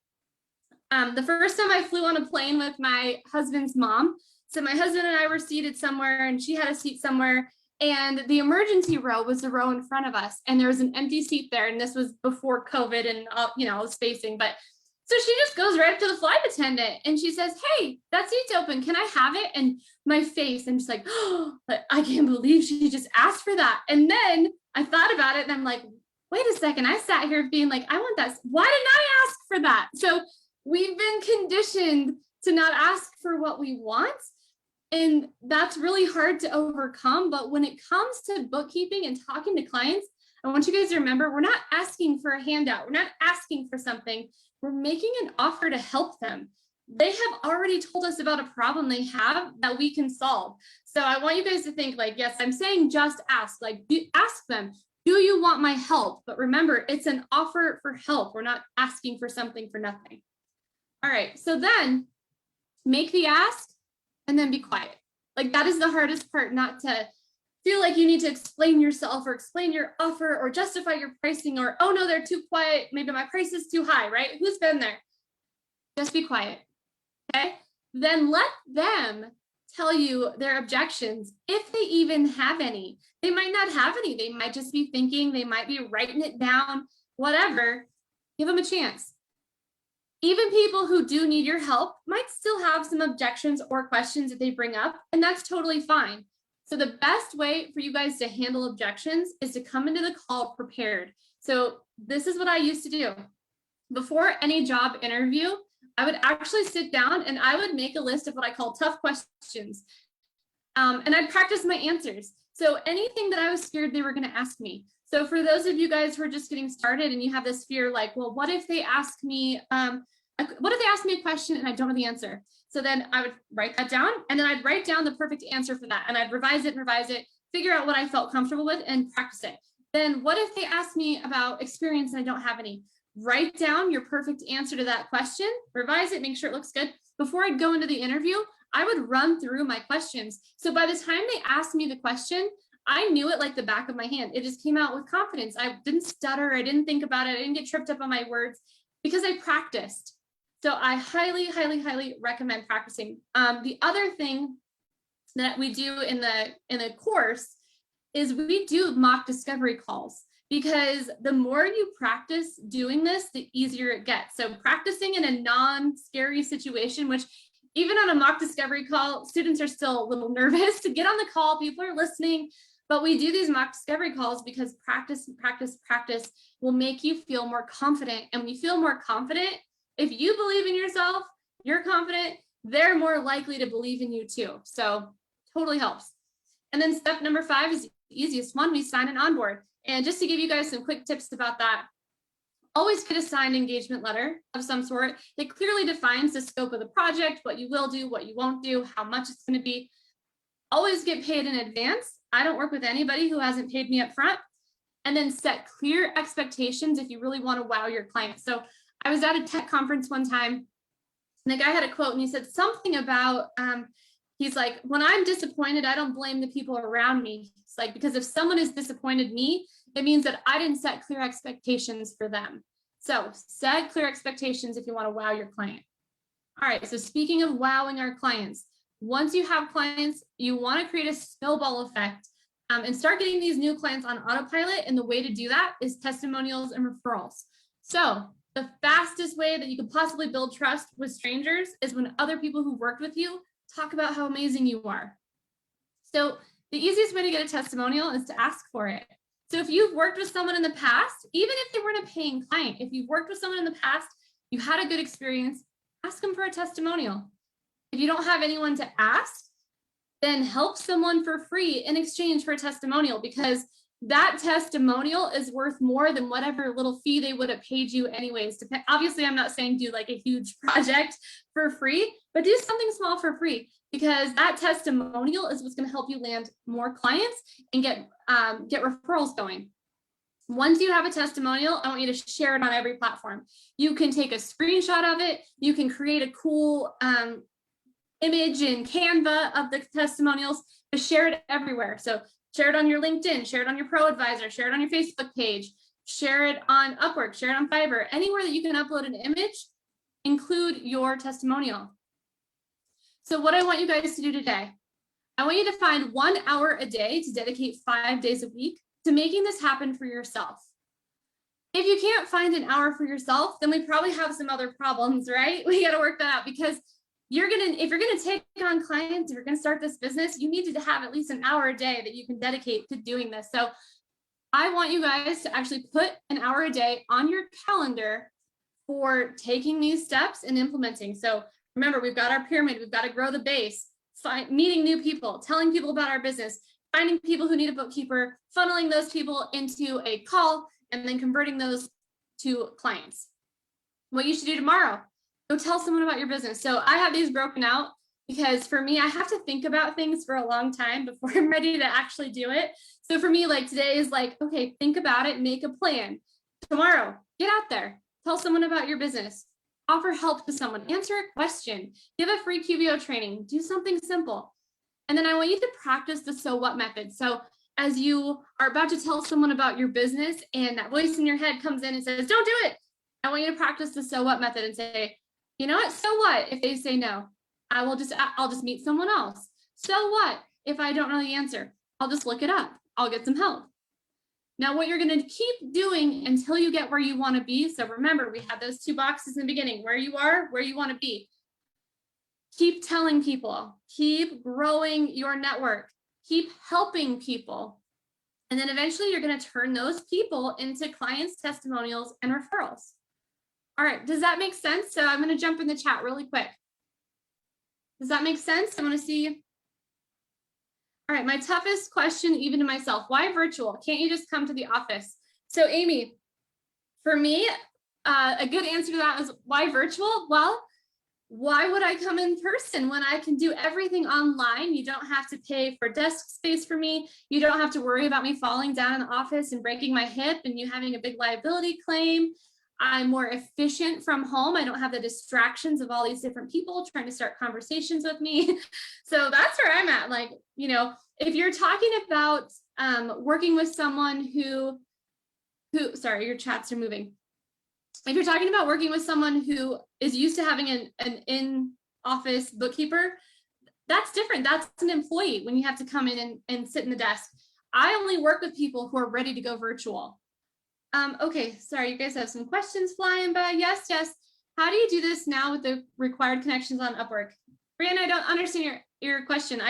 The first time I flew on a plane with my husband's mom. So my husband and I were seated somewhere and she had a seat somewhere, and the emergency row was the row in front of us. And there was an empty seat there. And this was before COVID and, you know, spacing, but so she just goes right up to the flight attendant and she says, hey, that seat's open. Can I have it? And my face, I'm just like, oh, I can't believe she just asked for that. And then I thought about it and I'm like, wait a second. I sat here being like, I want that. Why didn't I ask for that? So we've been conditioned to not ask for what we want. And that's really hard to overcome. But when it comes to bookkeeping and talking to clients, I want you guys to remember, we're not asking for a handout. We're not asking for something. We're making an offer to help them. They have already told us about a problem they have that we can solve. So I want you guys to think like, yes, I'm saying just ask, like ask them, do you want my help? But remember, it's an offer for help. We're not asking for something for nothing. All right, so then make the ask and then be quiet. Like that is the hardest part, not to feel like you need to explain yourself or explain your offer or justify your pricing or, oh no, they're too quiet. Maybe my price is too high, right? Who's been there? Just be quiet, okay? Then let them tell you their objections, if they even have any. They might not have any. They might just be thinking, they might be writing it down, whatever. Give them a chance. Even people who do need your help might still have some objections or questions that they bring up, and that's totally fine. So the best way for you guys to handle objections is to come into the call prepared. So this is what I used to do. Before any job interview, I would actually sit down and I would make a list of what I call tough questions. And I'd practice my answers. So anything that I was scared they were going to ask me. So for those of you guys who are just getting started and you have this fear, like, well, what if they ask me, what if they ask me a question and I don't know the answer? So then I would write that down and then I'd write down the perfect answer for that. And I'd revise it, figure out what I felt comfortable with and practice it. Then what if they ask me about experience and I don't have any? Write down your perfect answer to that question, revise it, make sure it looks good. Before I'd go into the interview, I would run through my questions. So by the time they asked me the question, I knew it like the back of my hand. It just came out with confidence. I didn't stutter. I didn't think about it. I didn't get tripped up on my words because I practiced. So I highly, highly, highly recommend practicing. The other thing that we do in the course is we do mock discovery calls, because the more you practice doing this, the easier it gets. So practicing in a non-scary situation, which even on a mock discovery call, students are still a little nervous to get on the call. People are listening, but we do these mock discovery calls because practice will make you feel more confident. And when you feel more confident, if you believe in yourself, you're confident, they're more likely to believe in you too. So totally helps. And then step number 5 is the easiest one. We sign an onboard. And just to give you guys some quick tips about that, always get a signed engagement letter of some sort that clearly defines the scope of the project, what you will do, what you won't do, how much it's going to be. Always get paid in advance. I don't work with anybody who hasn't paid me up front. And then set clear expectations if you really want to wow your client. So I was at a tech conference one time, and the guy had a quote, and he said something about, he's like, when I'm disappointed, I don't blame the people around me. It's like, because if someone has disappointed me, it means that I didn't set clear expectations for them. So set clear expectations if you want to wow your client. All right, so speaking of wowing our clients, once you have clients, you want to create a snowball effect and start getting these new clients on autopilot. And the way to do that is testimonials and referrals. So the fastest way that you could possibly build trust with strangers is when other people who worked with you talk about how amazing you are. So the easiest way to get a testimonial is to ask for it. So if you've worked with someone in the past, even if they weren't a paying client, if you've worked with someone in the past, you had a good experience, ask them for a testimonial. If you don't have anyone to ask, then help someone for free in exchange for a testimonial, because that testimonial is worth more than whatever little fee they would have paid you anyways. Obviously, I'm not saying do like a huge project for free, but do something small for free, because that testimonial is what's going to help you land more clients and get referrals going. Once you have a testimonial, I want you to share it on every platform. You can take a screenshot of it. You can create a cool image in Canva of the testimonials, but share it everywhere. So share it on your LinkedIn, share it on your Pro Advisor, share it on your Facebook page, share it on Upwork, share it on Fiverr, anywhere that you can upload an image, include your testimonial. So what I want you guys to do today, I want you to find 1 hour a day to dedicate 5 days a week to making this happen for yourself. If you can't find an hour for yourself, then we probably have some other problems, right? We got to work that out, because if you're gonna take on clients, if you're gonna start this business, you need to have at least an hour a day that you can dedicate to doing this. So I want you guys to actually put an hour a day on your calendar for taking these steps and implementing. So remember, we've got our pyramid, we've got to grow the base, meeting new people, telling people about our business, finding people who need a bookkeeper, funneling those people into a call, and then converting those to clients. What you should do tomorrow, go tell someone about your business. So I have these broken out because for me, I have to think about things for a long time before I'm ready to actually do it. So for me, like today is like, okay, think about it, make a plan. Tomorrow, get out there, tell someone about your business, offer help to someone, answer a question, give a free QBO training, do something simple. And then I want you to practice the so what method. So as you are about to tell someone about your business and that voice in your head comes in and says, don't do it, I want you to practice the so what method and say, you know what, so what if they say no? I'll just meet someone else. So what if I don't know the answer? I'll just look it up. I'll get some help. Now, what you're going to keep doing until you get where you want to be. So remember, we had those 2 boxes in the beginning, where you are, where you want to be. Keep telling people, keep growing your network, keep helping people. And then eventually you're going to turn those people into clients, testimonials, and referrals. All right, does that make sense? So I'm going to jump in the chat really quick. Does that make sense? I want to see. All right, my toughest question, even to myself, why virtual? Can't you just come to the office? So Amy, for me, a good answer to that is why virtual? Well, why would I come in person when I can do everything online? You don't have to pay for desk space for me. You don't have to worry about me falling down in the office and breaking my hip and you having a big liability claim. I'm more efficient from home. I don't have the distractions of all these different people trying to start conversations with me. So that's where I'm at. Like, you know, if you're talking about working with someone who, sorry, your chats are moving. If you're talking about working with someone who is used to having an in-office bookkeeper, that's different. That's an employee when you have to come in and sit in the desk. I only work with people who are ready to go virtual. Okay, sorry, you guys have some questions flying by. Yes. How do you do this now with the required connections on Upwork? Brianna, I don't understand your question.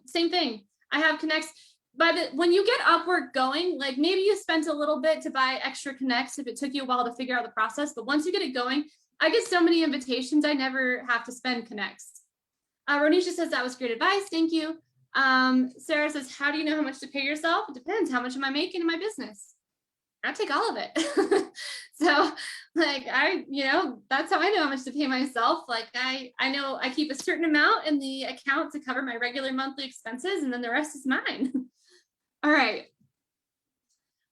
Same thing. I have connects. When you get Upwork going, like maybe you spent a little bit to buy extra connects if it took you a while to figure out the process, but once you get it going, I get so many invitations, I never have to spend connects. Ronisha says that was great advice. Thank you. Sarah says, how do you know how much to pay yourself? It depends. How much am I making in my business? I take all of it. So like, that's how I know how much to pay myself. Like I know I keep a certain amount in the account to cover my regular monthly expenses, and then the rest is mine. All right.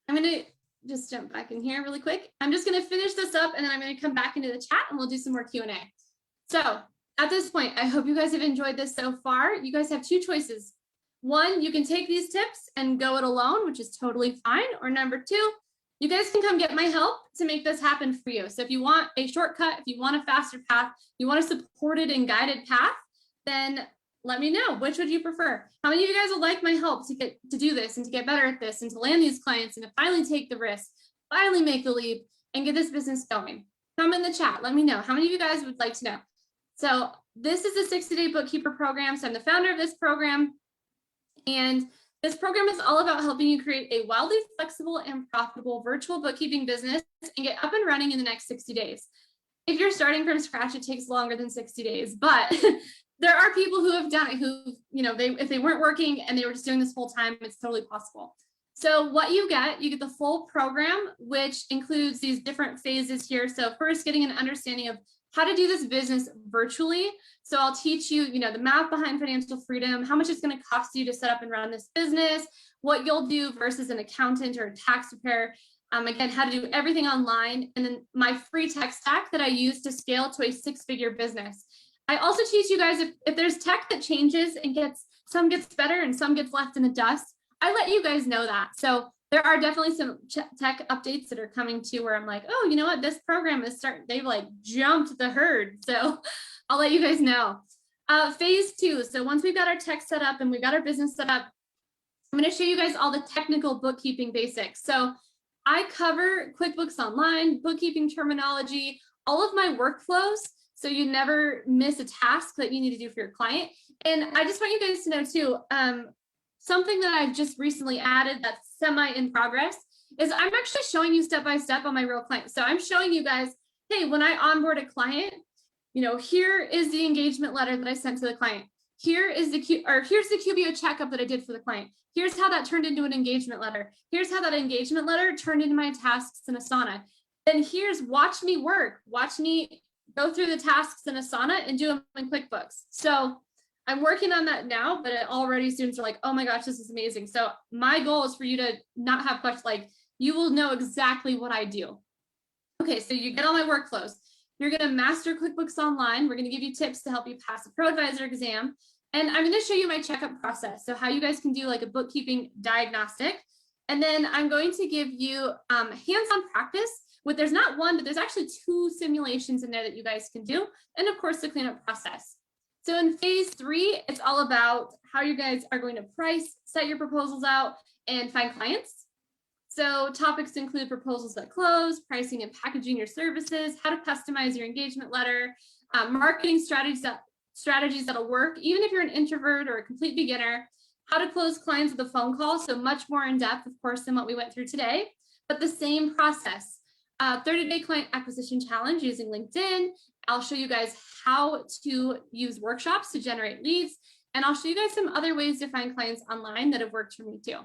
I'm going to just jump back in here really quick. I'm just going to finish this up and then I'm going to come back into the chat and we'll do some more Q&A. So at this point, I hope you guys have enjoyed this so far. You guys have 2 choices. 1, you can take these tips and go it alone, which is totally fine. Or number 2, you guys can come get my help to make this happen for you. So if you want a shortcut, if you want a faster path, you want a supported and guided path, then let me know. Which would you prefer? How many of you guys would like my help to do this and to get better at this and to land these clients and to finally take the risk, finally make the leap and get this business going? Come in the chat. Let me know. How many of you guys would like to know? So this is the 60-day bookkeeper program. So I'm the founder of this program. And this program is all about helping you create a wildly flexible and profitable virtual bookkeeping business and get up and running in the next 60 days. If you're starting from scratch, it takes longer than 60 days, but there are people who have done it who, if they weren't working and they were just doing this full time, it's totally possible. So what you get the full program, which includes these different phases here. So first, getting an understanding of how to do this business virtually. So I'll teach you, the math behind financial freedom, how much it's going to cost you to set up and run this business, what you'll do versus an accountant or a tax preparer. Again, how to do everything online, and then my free tech stack that I use to scale to a 6-figure business. I also teach you guys if there's tech that changes and some gets better and some gets left in the dust, I let you guys know that. So there are definitely some tech updates that are coming to where I'm like, oh, you know what, this program is they've like jumped the herd. So I'll let you guys know. Phase 2. So once we've got our tech set up and we've got our business set up, I'm going to show you guys all the technical bookkeeping basics. So I cover QuickBooks Online, bookkeeping terminology, all of my workflows, so you never miss a task that you need to do for your client. And I just want you guys to know too, something that I've just recently added that's semi in progress is I'm actually showing you step by step on my real client. So I'm showing you guys, hey, when I onboard a client, here is the engagement letter that I sent to the client. here's the QBO checkup that I did for the client. Here's how that turned into an engagement letter. Here's how that engagement letter turned into my tasks in Asana. Then here's watch me work. Watch me go through the tasks in Asana and do them in QuickBooks. So I'm working on that now, but already students are like, oh my gosh, this is amazing. So my goal is for you to not have questions, like you will know exactly what I do. Okay, so you get all my workflows. You're going to master QuickBooks Online. We're going to give you tips to help you pass the Pro Advisor exam. And I'm going to show you my checkup process. So how you guys can do like a bookkeeping diagnostic. And then I'm going to give you hands-on practice with, there's not one, but there's actually 2 simulations in there that you guys can do. And of course, the cleanup process. So in phase 3, it's all about how you guys are going to price, set your proposals out, and find clients. So topics include proposals that close, pricing and packaging your services, how to customize your engagement letter, marketing strategies that'll work, even if you're an introvert or a complete beginner, how to close clients with a phone call. So much more in depth, of course, than what we went through today, but the same process. 30-day client acquisition challenge using LinkedIn. I'll show you guys how to use workshops to generate leads. And I'll show you guys some other ways to find clients online that have worked for me too.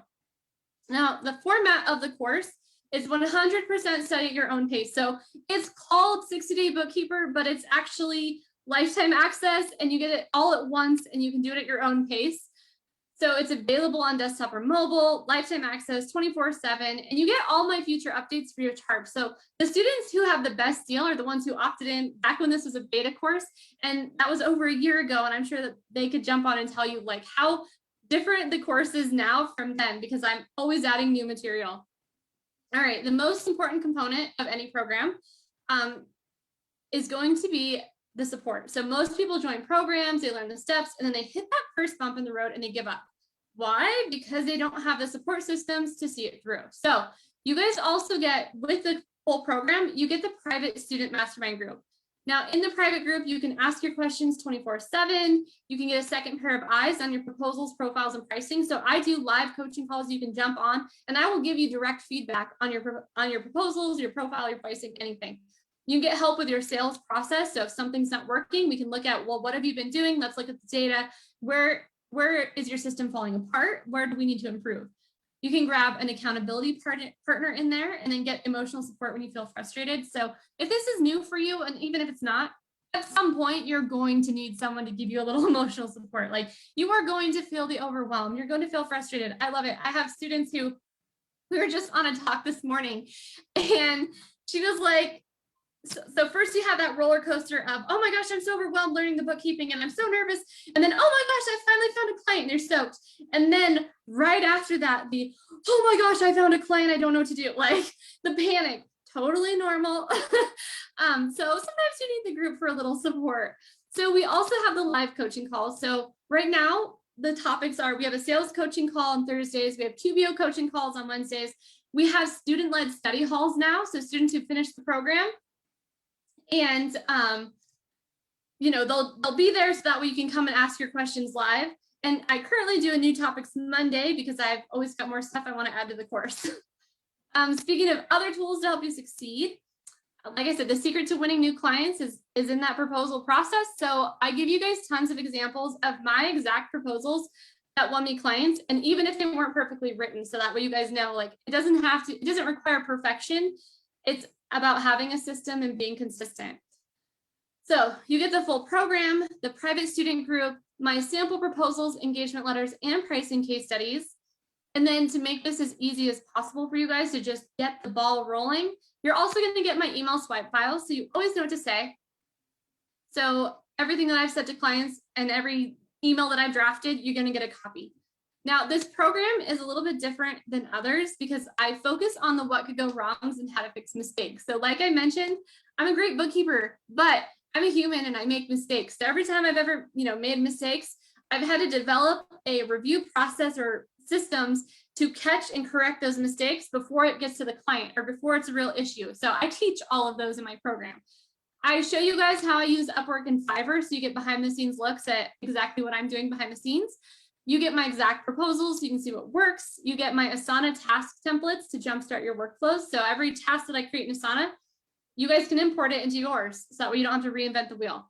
Now, the format of the course is 100% study at your own pace. So it's called 60-Day Bookkeeper, but it's actually lifetime access and you get it all at once and you can do it at your own pace. So it's available on desktop or mobile, lifetime access 24/7, and you get all my future updates free of charge. So the students who have the best deal are the ones who opted in back when this was a beta course, and that was over a year ago, and I'm sure that they could jump on and tell you like how different the course is now from then, because I'm always adding new material. All right, the most important component of any program is going to be the support. So most people join programs, they learn the steps, and then they hit that first bump in the road and they give up. Why? Because they don't have the support systems to see it through. So you guys also get, with the whole program, you get the private student mastermind group. Now in the private group, you can ask your questions 24/7. You can get a second pair of eyes on your proposals, profiles, and pricing. So I do live coaching calls you can jump on, and I will give you direct feedback on your proposals, your profile, your pricing, anything. You get help with your sales process. So if something's not working, we can look at, well, what have you been doing? Let's look at the data. Where is your system falling apart? Where do we need to improve? You can grab an accountability partner in there and then get emotional support when you feel frustrated. So if this is new for you, and even if it's not, at some point, you're going to need someone to give you a little emotional support. Like you are going to feel the overwhelm. You're going to feel frustrated. I love it. I have students who, we were just on a talk this morning and she was like, so first you have that roller coaster of, oh my gosh, I'm so overwhelmed learning the bookkeeping and I'm so nervous. And then, oh my gosh, I finally found a client and you're stoked. And then right after that, oh my gosh, I found a client, I don't know what to do. Like the panic, totally normal. So sometimes you need the group for a little support. So we also have the live coaching calls. So right now the topics are, we have a sales coaching call on Thursdays. We have QBO coaching calls on Wednesdays. We have student-led study halls now. So students who finished the program, and you know, they'll be there so that way you can come and ask your questions live. And I currently do a new topics Monday because I've always got more stuff I want to add to the course. Speaking of other tools to help you succeed, like I said, the secret to winning new clients is in that proposal process. So I give you guys tons of examples of my exact proposals that won me clients, and even if they weren't perfectly written, so that way you guys know, like it doesn't require perfection. It's about having a system and being consistent. So you get the full program, the private student group, my sample proposals, engagement letters, and pricing case studies. And then to make this as easy as possible for you guys to just get the ball rolling, you're also going to get my email swipe files, so you always know what to say. So everything that I've said to clients and every email that I've drafted, you're going to get a copy. Now, this program is a little bit different than others because I focus on the what could go wrongs and how to fix mistakes. So like I mentioned, I'm a great bookkeeper, but I'm a human and I make mistakes. So every time I've ever, made mistakes, I've had to develop a review process or systems to catch and correct those mistakes before it gets to the client or before it's a real issue. So I teach all of those in my program. I show you guys how I use Upwork and Fiverr, so you get behind the scenes looks at exactly what I'm doing behind the scenes. You get my exact proposals, so you can see what works. You get my Asana task templates to jumpstart your workflows. So every task that I create in Asana, you guys can import it into yours, so that way you don't have to reinvent the wheel.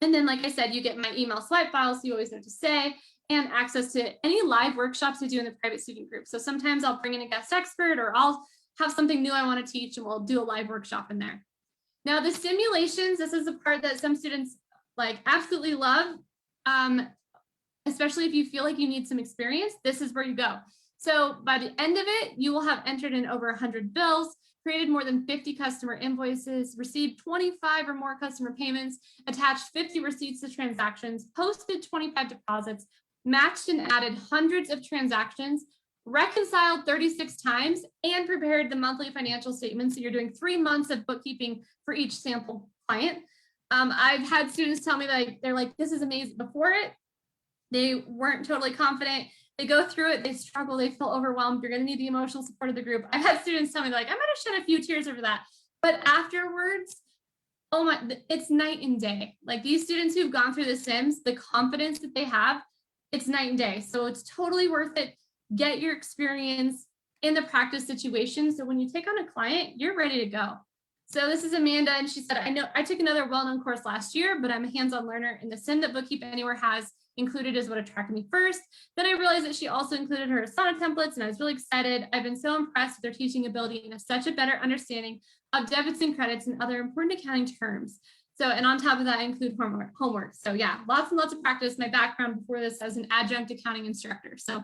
And then, like I said, you get my email swipe file, so you always know what to say, and access to any live workshops I do in the private student group. So sometimes I'll bring in a guest expert, or I'll have something new I want to teach, and we'll do a live workshop in there. Now, the simulations, this is the part that some students like absolutely love, especially if you feel like you need some experience. This is where you go. So by the end of it, you will have entered in over 100 bills, created more than 50 customer invoices, received 25 or more customer payments, attached 50 receipts to transactions, posted 25 deposits, matched and added hundreds of transactions, reconciled 36 times, and prepared the monthly financial statements. So you're doing 3 months of bookkeeping for each sample client. I've had students tell me that they're like, this is amazing. Before it, they weren't totally confident. They go through it, they struggle, they feel overwhelmed. You're going to need the emotional support of the group. I've had students tell me like, I might have shed a few tears over that. But afterwards, oh my, it's night and day. Like these students who've gone through the Sims, the confidence that they have, it's night and day. So it's totally worth it. Get your experience in the practice situation. So when you take on a client, you're ready to go. So this is Amanda, and she said, I know I took another well-known course last year, but I'm a hands-on learner, and the Sim that Bookkeep Anywhere has included is what attracted me first. Then I realized that she also included her Asana templates, and I was really excited. I've been so impressed with their teaching ability and have such a better understanding of debits and credits and other important accounting terms. So, and on top of that, I include homework. So yeah, lots and lots of practice. My background before this as an adjunct accounting instructor. So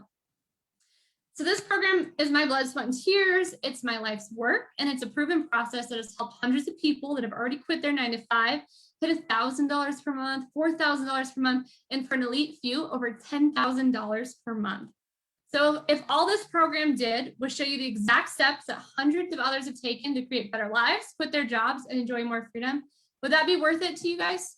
this program is my blood, sweat, and tears. It's my life's work, and it's a proven process that has helped hundreds of people that have already quit their 9-to-5, hit $1,000 per month, $4,000 per month, and for an elite few, over $10,000 per month. So if all this program did was show you the exact steps that hundreds of others have taken to create better lives, quit their jobs, and enjoy more freedom, would that be worth it to you guys?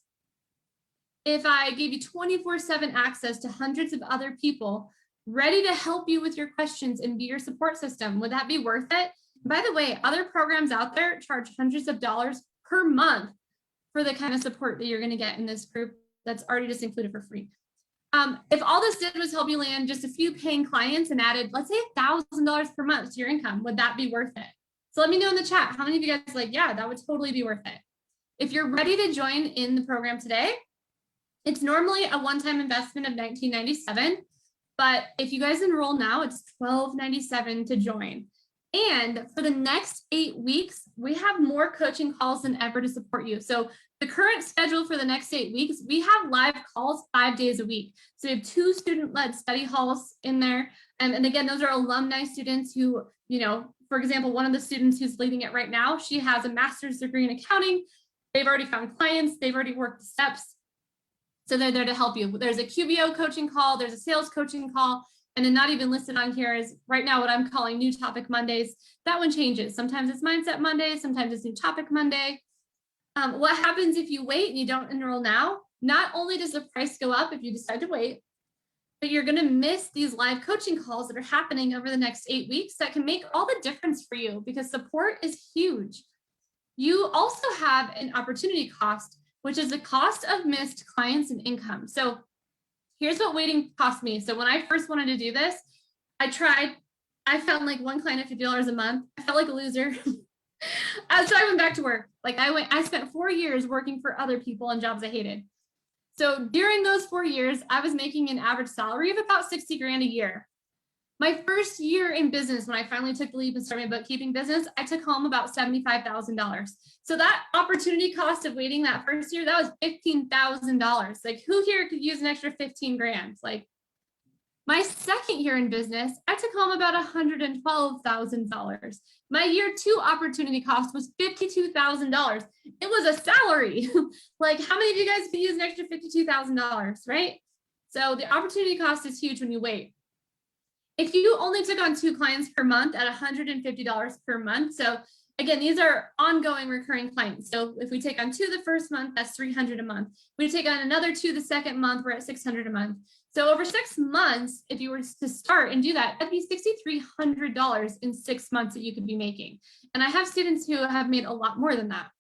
If I gave you 24/7 access to hundreds of other people ready to help you with your questions and be your support system, would that be worth it? By the way, other programs out there charge hundreds of dollars per month for the kind of support that you're going to get in this group that's already just included for free. If all this did was help you land just a few paying clients and added, let's say $1,000 per month to your income, would that be worth it? So let me know in the chat, how many of you guys like, yeah, that would totally be worth it. If you're ready to join in the program today, it's normally a one-time investment of $19.97. But if you guys enroll now, it's $12.97 to join. And for the next 8 weeks, we have more coaching calls than ever to support you. So the current schedule for the next 8 weeks, we have live calls 5 days a week. So we have 2 student-led study halls in there. And again, those are alumni students who, you know, for example, one of the students who's leading it right now, she has a master's degree in accounting. They've already found clients. They've already worked the steps. So they're there to help you. There's a QBO coaching call, there's a sales coaching call, and then not even listed on here is right now what I'm calling New Topic Mondays. That one changes. Sometimes it's Mindset Monday, sometimes it's New Topic Monday. What happens if you wait and you don't enroll now? Not only does the price go up if you decide to wait, but you're going to miss these live coaching calls that are happening over the next 8 weeks that can make all the difference for you because support is huge. You also have an opportunity cost, which is the cost of missed clients and income. So here's what waiting cost me. So when I first wanted to do this, I found like one client at $50 a month. I felt like a loser. So I went back to work. Like I spent 4 years working for other people on jobs I hated. So during those 4 years, I was making an average salary of about 60 grand a year. My first year in business, when I finally took the leap and started my bookkeeping business, I took home about $75,000. So that opportunity cost of waiting that first year, that was $15,000. Like who here could use an extra 15 grand? Like my second year in business, I took home about $112,000. My year 2 opportunity cost was $52,000. It was a salary. Like how many of you guys could use an extra $52,000, right? So the opportunity cost is huge when you wait. If you only took on 2 clients per month at $150 per month, so again, these are ongoing recurring clients. So if we take on 2 the first month, that's $300 a month. We take on another 2 the second month, we're at $600 a month. So over 6 months, if you were to start and do that, that'd be $6,300 in 6 months that you could be making. And I have students who have made a lot more than that.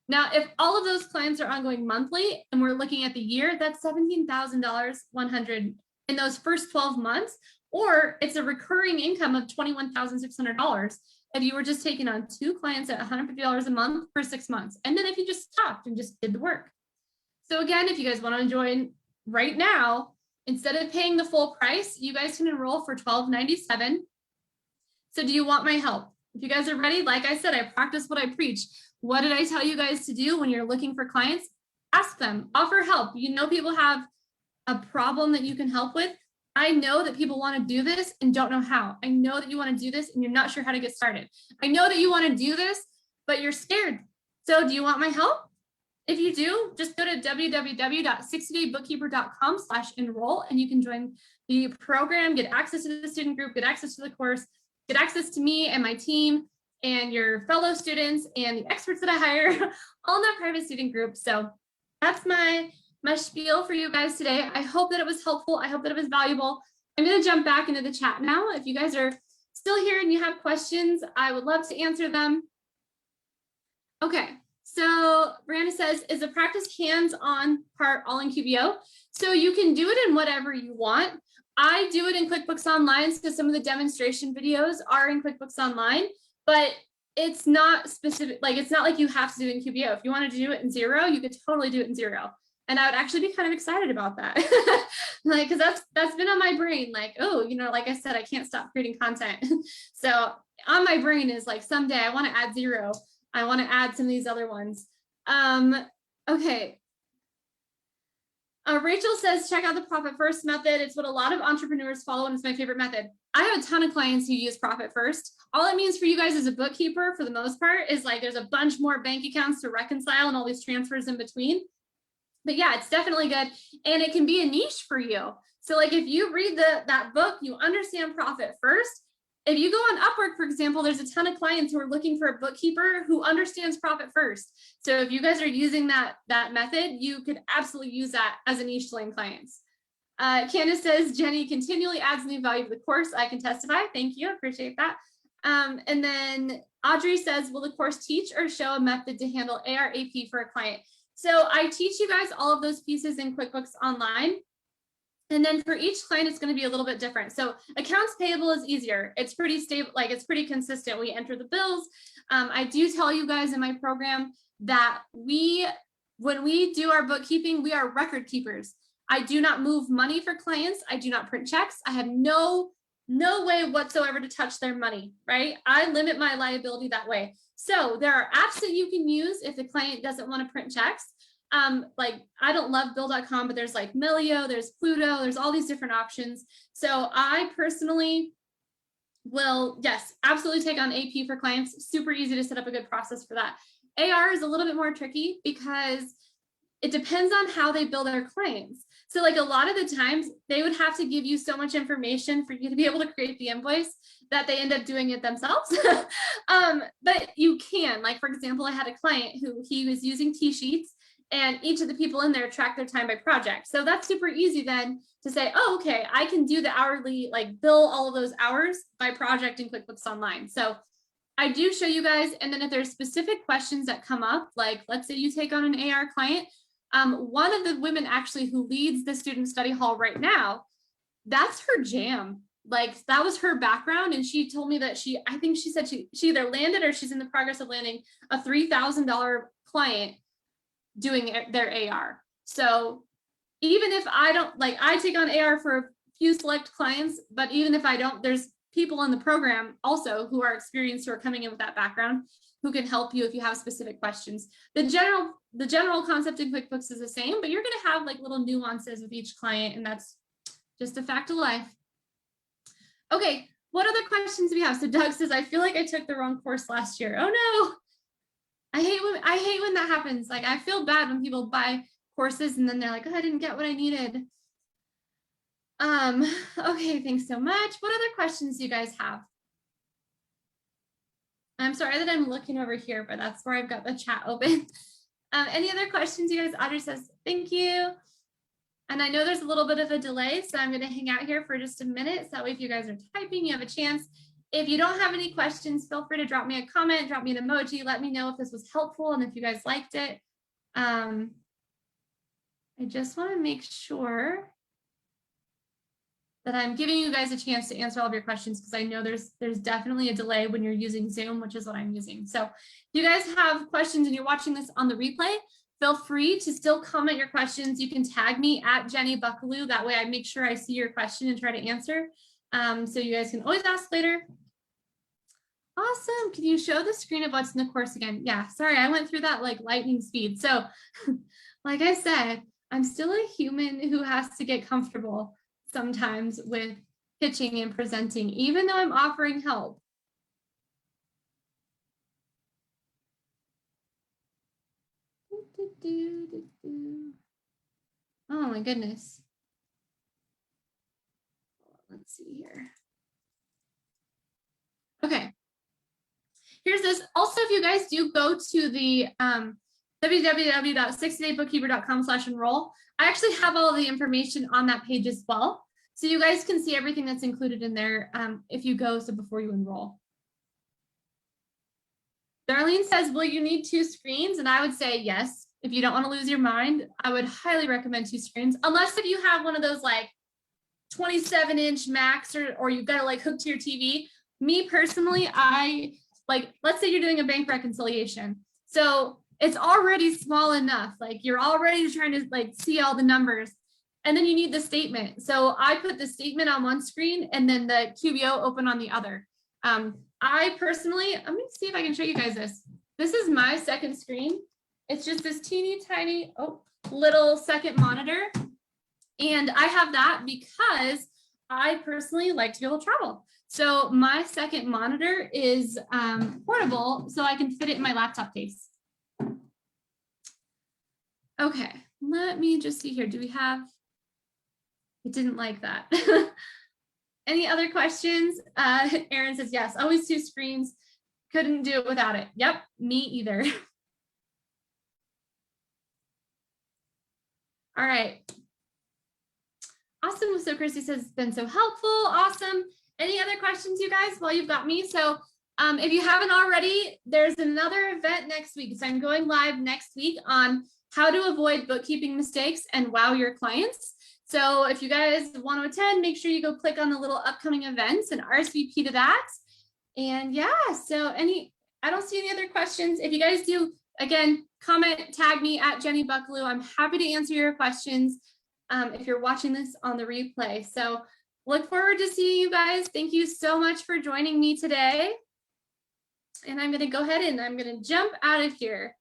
Now, if all of those clients are ongoing monthly and we're looking at the year, that's $17,100 in those first 12 months. Or it's a recurring income of $21,600 if you were just taking on 2 clients at $150 a month for 6 months. And then if you just stopped and just did the work. So again, if you guys want to join right now, instead of paying the full price, you guys can enroll for $12.97. So do you want my help? If you guys are ready, like I said, I practice what I preach. What did I tell you guys to do when you're looking for clients? Ask them, offer help. You know, people have a problem that you can help with. I know that people want to do this and don't know how. I know that you want to do this and you're not sure how to get started. I know that you want to do this, but you're scared. So do you want my help? If you do, just go to www.60daybookkeeper.com/enroll and you can join the program, get access to the student group, get access to the course, get access to me and my team and your fellow students and the experts that I hire all in that private student group. So that's my spiel for you guys today. I hope that it was helpful. I hope that it was valuable. I'm going to jump back into the chat now. If you guys are still here and you have questions, I would love to answer them. Okay, so Brianna says, is the practice hands-on part all in QBO? So you can do it in whatever you want. I do it in QuickBooks Online because some of the demonstration videos are in QuickBooks Online, but it's not specific. Like, it's not like you have to do it in QBO. If you wanted to do it in Xero, you could totally do it in Xero. And I would actually be kind of excited about that. Like, cause that's been on my brain. Like, oh, you know, like I said, I can't stop creating content. So on my brain is like, someday I want to add Xero. I want to add some of these other ones. Okay. Rachel says, check out the Profit First method. It's what a lot of entrepreneurs follow, and it's my favorite method. I have a ton of clients who use Profit First. All it means for you guys as a bookkeeper, for the most part, is like there's a bunch more bank accounts to reconcile and all these transfers in between. But yeah, it's definitely good. And it can be a niche for you. So like if you read that book, you understand Profit First. If you go on Upwork, for example, there's a ton of clients who are looking for a bookkeeper who understands Profit First. So if you guys are using that method, you could absolutely use that as a niche to land clients. Candace says, Jenny continually adds new value to the course. I can testify. Thank you. I appreciate that. And then Audrey says, will the course teach or show a method to handle AR/AP for a client? So I teach you guys all of those pieces in QuickBooks Online. And then for each client, it's going to be a little bit different. So accounts payable is easier. It's pretty stable, like it's pretty consistent. We enter the bills. I do tell you guys in my program that when we do our bookkeeping, we are record keepers. I do not move money for clients. I do not print checks. I have no way whatsoever to touch their money, right? I limit my liability that way. So there are apps that you can use if the client doesn't want to print checks. Like I don't love bill.com, but there's like Melio, there's Pluto, there's all these different options. So I personally will, yes, absolutely take on AP for clients. Super easy to set up a good process for that. AR is a little bit more tricky because it depends on how they bill their clients. So like a lot of the times they would have to give you so much information for you to be able to create the invoice that they end up doing it themselves. But you can, like, for example, I had a client who he was using T-sheets and each of the people in there track their time by project. So that's super easy then to say, oh, okay, I can do the hourly, like bill all of those hours by project in QuickBooks Online. So I do show you guys. And then if there's specific questions that come up, like let's say you take on an AR client, one of the women actually who leads the student study hall right now, that's her jam. Like that was her background. And she told me that I think she said she either landed or she's in the progress of landing a $3,000 client doing their AR. So even if I don't, like I take on AR for a few select clients, but even if I don't, there's people in the program also who are experienced, who are coming in with that background, who can help you if you have specific questions. The general concept in QuickBooks is the same, but you're going to have like little nuances with each client, and that's just a fact of life. Okay, what other questions do we have? So Doug says, I feel like I took the wrong course last year. Oh no. I hate when that happens. Like I feel bad when people buy courses and then they're like, oh, I didn't get what I needed. Okay, thanks so much. What other questions do you guys have? I'm sorry that I'm looking over here, but that's where I've got the chat open. Any other questions, you guys? Audrey says, thank you. And I know there's a little bit of a delay, so I'm going to hang out here for just a minute. So that way, if you guys are typing, you have a chance. If you don't have any questions, feel free to drop me a comment, drop me an emoji. Let me know if this was helpful and if you guys liked it. I just want to make sure that I'm giving you guys a chance to answer all of your questions, because I know there's definitely a delay when you're using Zoom, which is what I'm using. So if you guys have questions and you're watching this on the replay, feel free to still comment your questions. You can tag me at Jenny Buckaloo. That way I make sure I see your question and try to answer. So you guys can always ask later. Awesome. Can you show the screen of what's in the course again? Yeah, sorry, I went through that like lightning speed. So like I said, I'm still a human who has to get comfortable sometimes with pitching and presenting, even though I'm offering help. Oh my goodness. Let's see here. Okay. Here's this. Also, if you guys do go to the www.60daybookkeeper.com/enroll, I actually have all the information on that page as well. So you guys can see everything that's included in there if you go, so before you enroll. Darlene says, will you need 2 screens? And I would say yes. If you don't want to lose your mind, I would highly recommend 2 screens, unless if you have one of those like 27-inch Macs or you've got to like hook to your TV. Me personally, I like, let's say you're doing a bank reconciliation. So it's already small enough. Like you're already trying to like see all the numbers. And then you need the statement. So I put the statement on one screen and then the QBO open on the other. I personally, I'm going to see if I can show you guys this. This is my second screen. It's just this teeny tiny, little second monitor. And I have that because I personally like to be able to travel. So my second monitor is portable, so I can fit it in my laptop case. Okay, let me just see here. Do we have, it didn't like that. Any other questions? Erin says, yes, always 2 screens. Couldn't do it without it. Yep, me either. All right. Awesome. So Christy says, it's been so helpful. Awesome. Any other questions, you guys, while you've got me? So if you haven't already, there's another event next week. So I'm going live next week on how to avoid bookkeeping mistakes and wow your clients. So if you guys want to attend, make sure you go click on the little upcoming events and RSVP to that. And yeah, so I don't see any other questions. If you guys do, again, comment, tag me at Jenny Buckaloo. I'm happy to answer your questions if you're watching this on the replay. So look forward to seeing you guys. Thank you so much for joining me today. And I'm going to go ahead and I'm going to jump out of here.